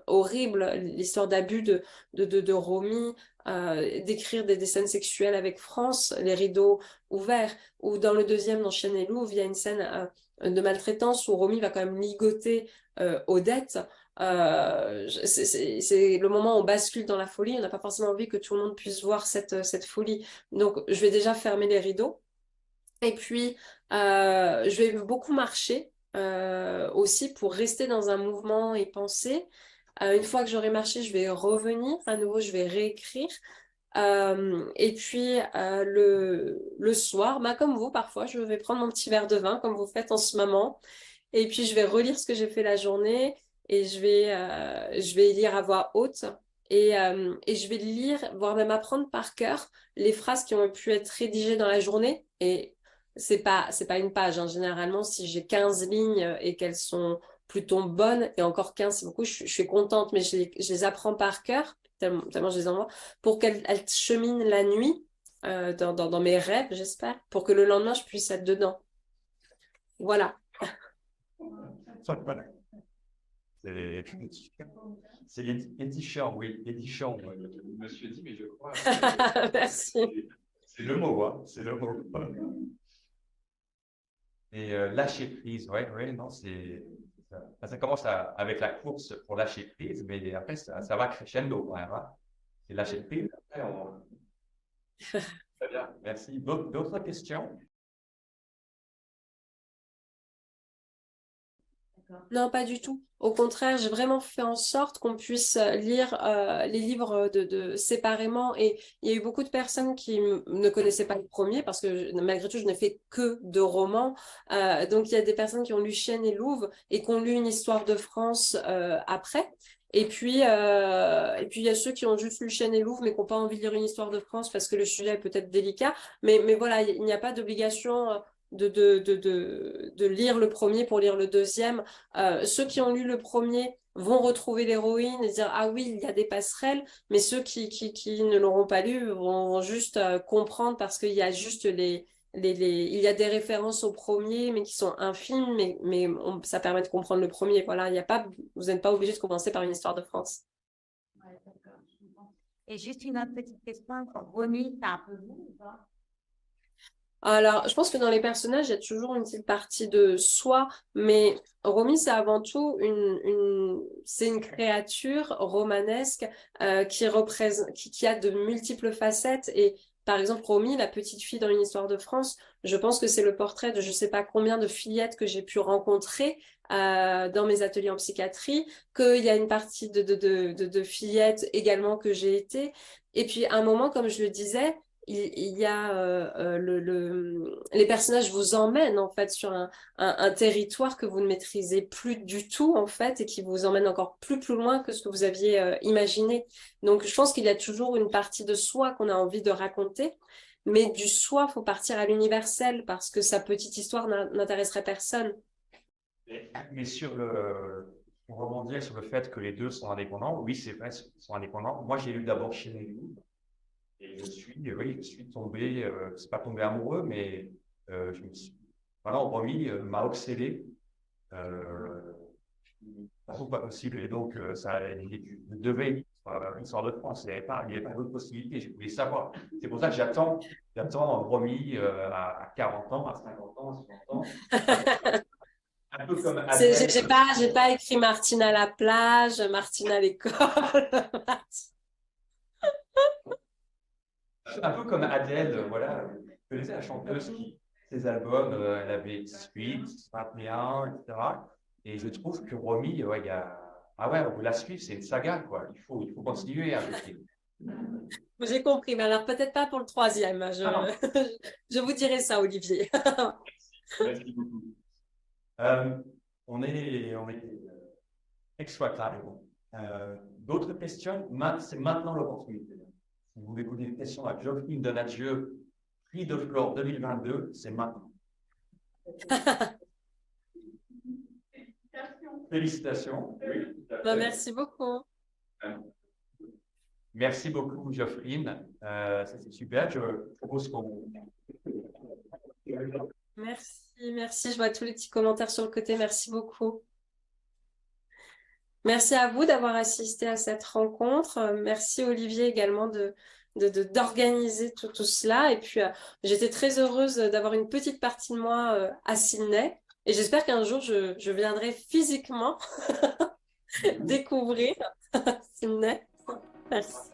horribles, l'histoire d'abus de Romy, d'écrire des scènes sexuelles avec France, les rideaux ouverts, ou dans le deuxième, dans Chien et Louve, il y a une scène de maltraitance où Romy va quand même ligoter Odette. C'est le moment où on bascule dans la folie. On n'a pas forcément envie que tout le monde puisse voir cette folie. Donc, je vais déjà fermer les rideaux. Et puis, je vais beaucoup marcher aussi pour rester dans un mouvement et penser. Une fois que j'aurai marché, je vais revenir. À nouveau, je vais réécrire. Et puis, le soir, bah, comme vous, parfois, je vais prendre mon petit verre de vin, comme vous faites en ce moment. Et puis, je vais relire ce que j'ai fait la journée et je vais lire à voix haute. Et je vais lire, voire même apprendre par cœur les phrases qui ont pu être rédigées dans la journée. Et c'est pas une page, hein. Généralement, si j'ai 15 lignes et qu'elles sont plutôt bonnes, et encore 15, c'est beaucoup, je suis contente, mais je les apprends par cœur, tellement je les envoie, pour qu'elles cheminent la nuit dans mes rêves, j'espère, pour que le lendemain, je puisse être dedans. Voilà. Voilà. C'est l'édition, oui, l'édition. Monsieur dit, mais je crois. Merci. C'est le mot, hein, c'est le mot. Et lâcher prise, ouais, ouais, non, ça commence avec la course pour lâcher prise, mais après, ça va crescendo quand même, hein. C'est lâcher prise, après, Très bien, merci. D'autres questions? Non, pas du tout. Au contraire, j'ai vraiment fait en sorte qu'on puisse lire les livres séparément. Et il y a eu beaucoup de personnes qui ne connaissaient pas le premier parce que malgré tout, je n'ai fait que 2 romans. Donc, il y a des personnes qui ont lu Chienne et Louve et qui ont lu une histoire de France après. Et puis, il y a ceux qui ont juste lu Chienne et Louve mais qui n'ont pas envie de lire une histoire de France parce que le sujet est peut-être délicat. Mais voilà, il n'y a pas d'obligation de lire le premier pour lire le deuxième. Ceux qui ont lu le premier vont retrouver l'héroïne et dire ah oui, il y a des passerelles, mais ceux qui ne l'auront pas lu vont juste comprendre parce qu'il y a juste il y a des références au premier, mais qui sont infimes, mais ça permet de comprendre le premier. Voilà, il y a pas, vous n'êtes pas obligé de commencer par une histoire de France. Ouais, d'accord, je comprends. Et juste une autre petite question, Romy, t'as un peu vous ou pas? Alors, je pense que dans les personnages, il y a toujours une petite partie de soi, mais Romy, c'est avant tout c'est une créature romanesque qui a de multiples facettes. Et par exemple, Romy, la petite fille dans une histoire de France, je pense que c'est le portrait de je sais pas combien de fillettes que j'ai pu rencontrer dans mes ateliers en psychiatrie, qu'il y a une partie de fillettes également que j'ai été. Et puis, à un moment, comme je le disais, il y a les personnages vous emmènent en fait sur un territoire que vous ne maîtrisez plus du tout en fait et qui vous emmène encore plus loin que ce que vous aviez imaginé. Donc je pense qu'il y a toujours une partie de soi qu'on a envie de raconter, mais du soi, faut partir à l'universel parce que sa petite histoire n'intéresserait personne. Mais pour rebondir sur le fait que les deux sont indépendants, oui, c'est vrai, ils sont indépendants. Moi, j'ai lu d'abord Chien et Louve. Et je suis tombé, c'est pas tombé amoureux, mais je me suis, voilà, Romy m'a obsédé. Pas possible. Et donc, je devais une sorte de France. Il n'y avait pas d'autre possibilité. Je voulais savoir. C'est pour ça que j'attends Romy à 40 ans, à 50 ans, à 60 ans. Un peu comme Adèle. J'ai pas écrit Martine à la plage, Martine à l'école. Un peu comme Adèle, voilà. Vous connaissez la chanteuse qui, ses albums, elle avait 18, 21, etc. Et je trouve que Romy, ouais, ah ouais, on veut la suivre, c'est une saga, quoi. Il faut continuer avec elle. J'ai compris, mais alors peut-être pas pour le troisième. Je vous dirai ça, Olivier. Merci beaucoup. On est extra time. D'autres questions? C'est maintenant l'opportunité. Si vous voulez poser des questions à Geoffrey Donadieu, prix de Flore 2022, c'est maintenant. Félicitations. Oui, Merci beaucoup. Merci beaucoup, Geoffrine. Ça, c'est super. Je propose qu'on... Merci. Je vois tous les petits commentaires sur le côté. Merci beaucoup. Merci à vous d'avoir assisté à cette rencontre. Merci Olivier également d'organiser tout cela. Et puis, j'étais très heureuse d'avoir une petite partie de moi à Sydney. Et j'espère qu'un jour, je viendrai physiquement découvrir Sydney. Merci.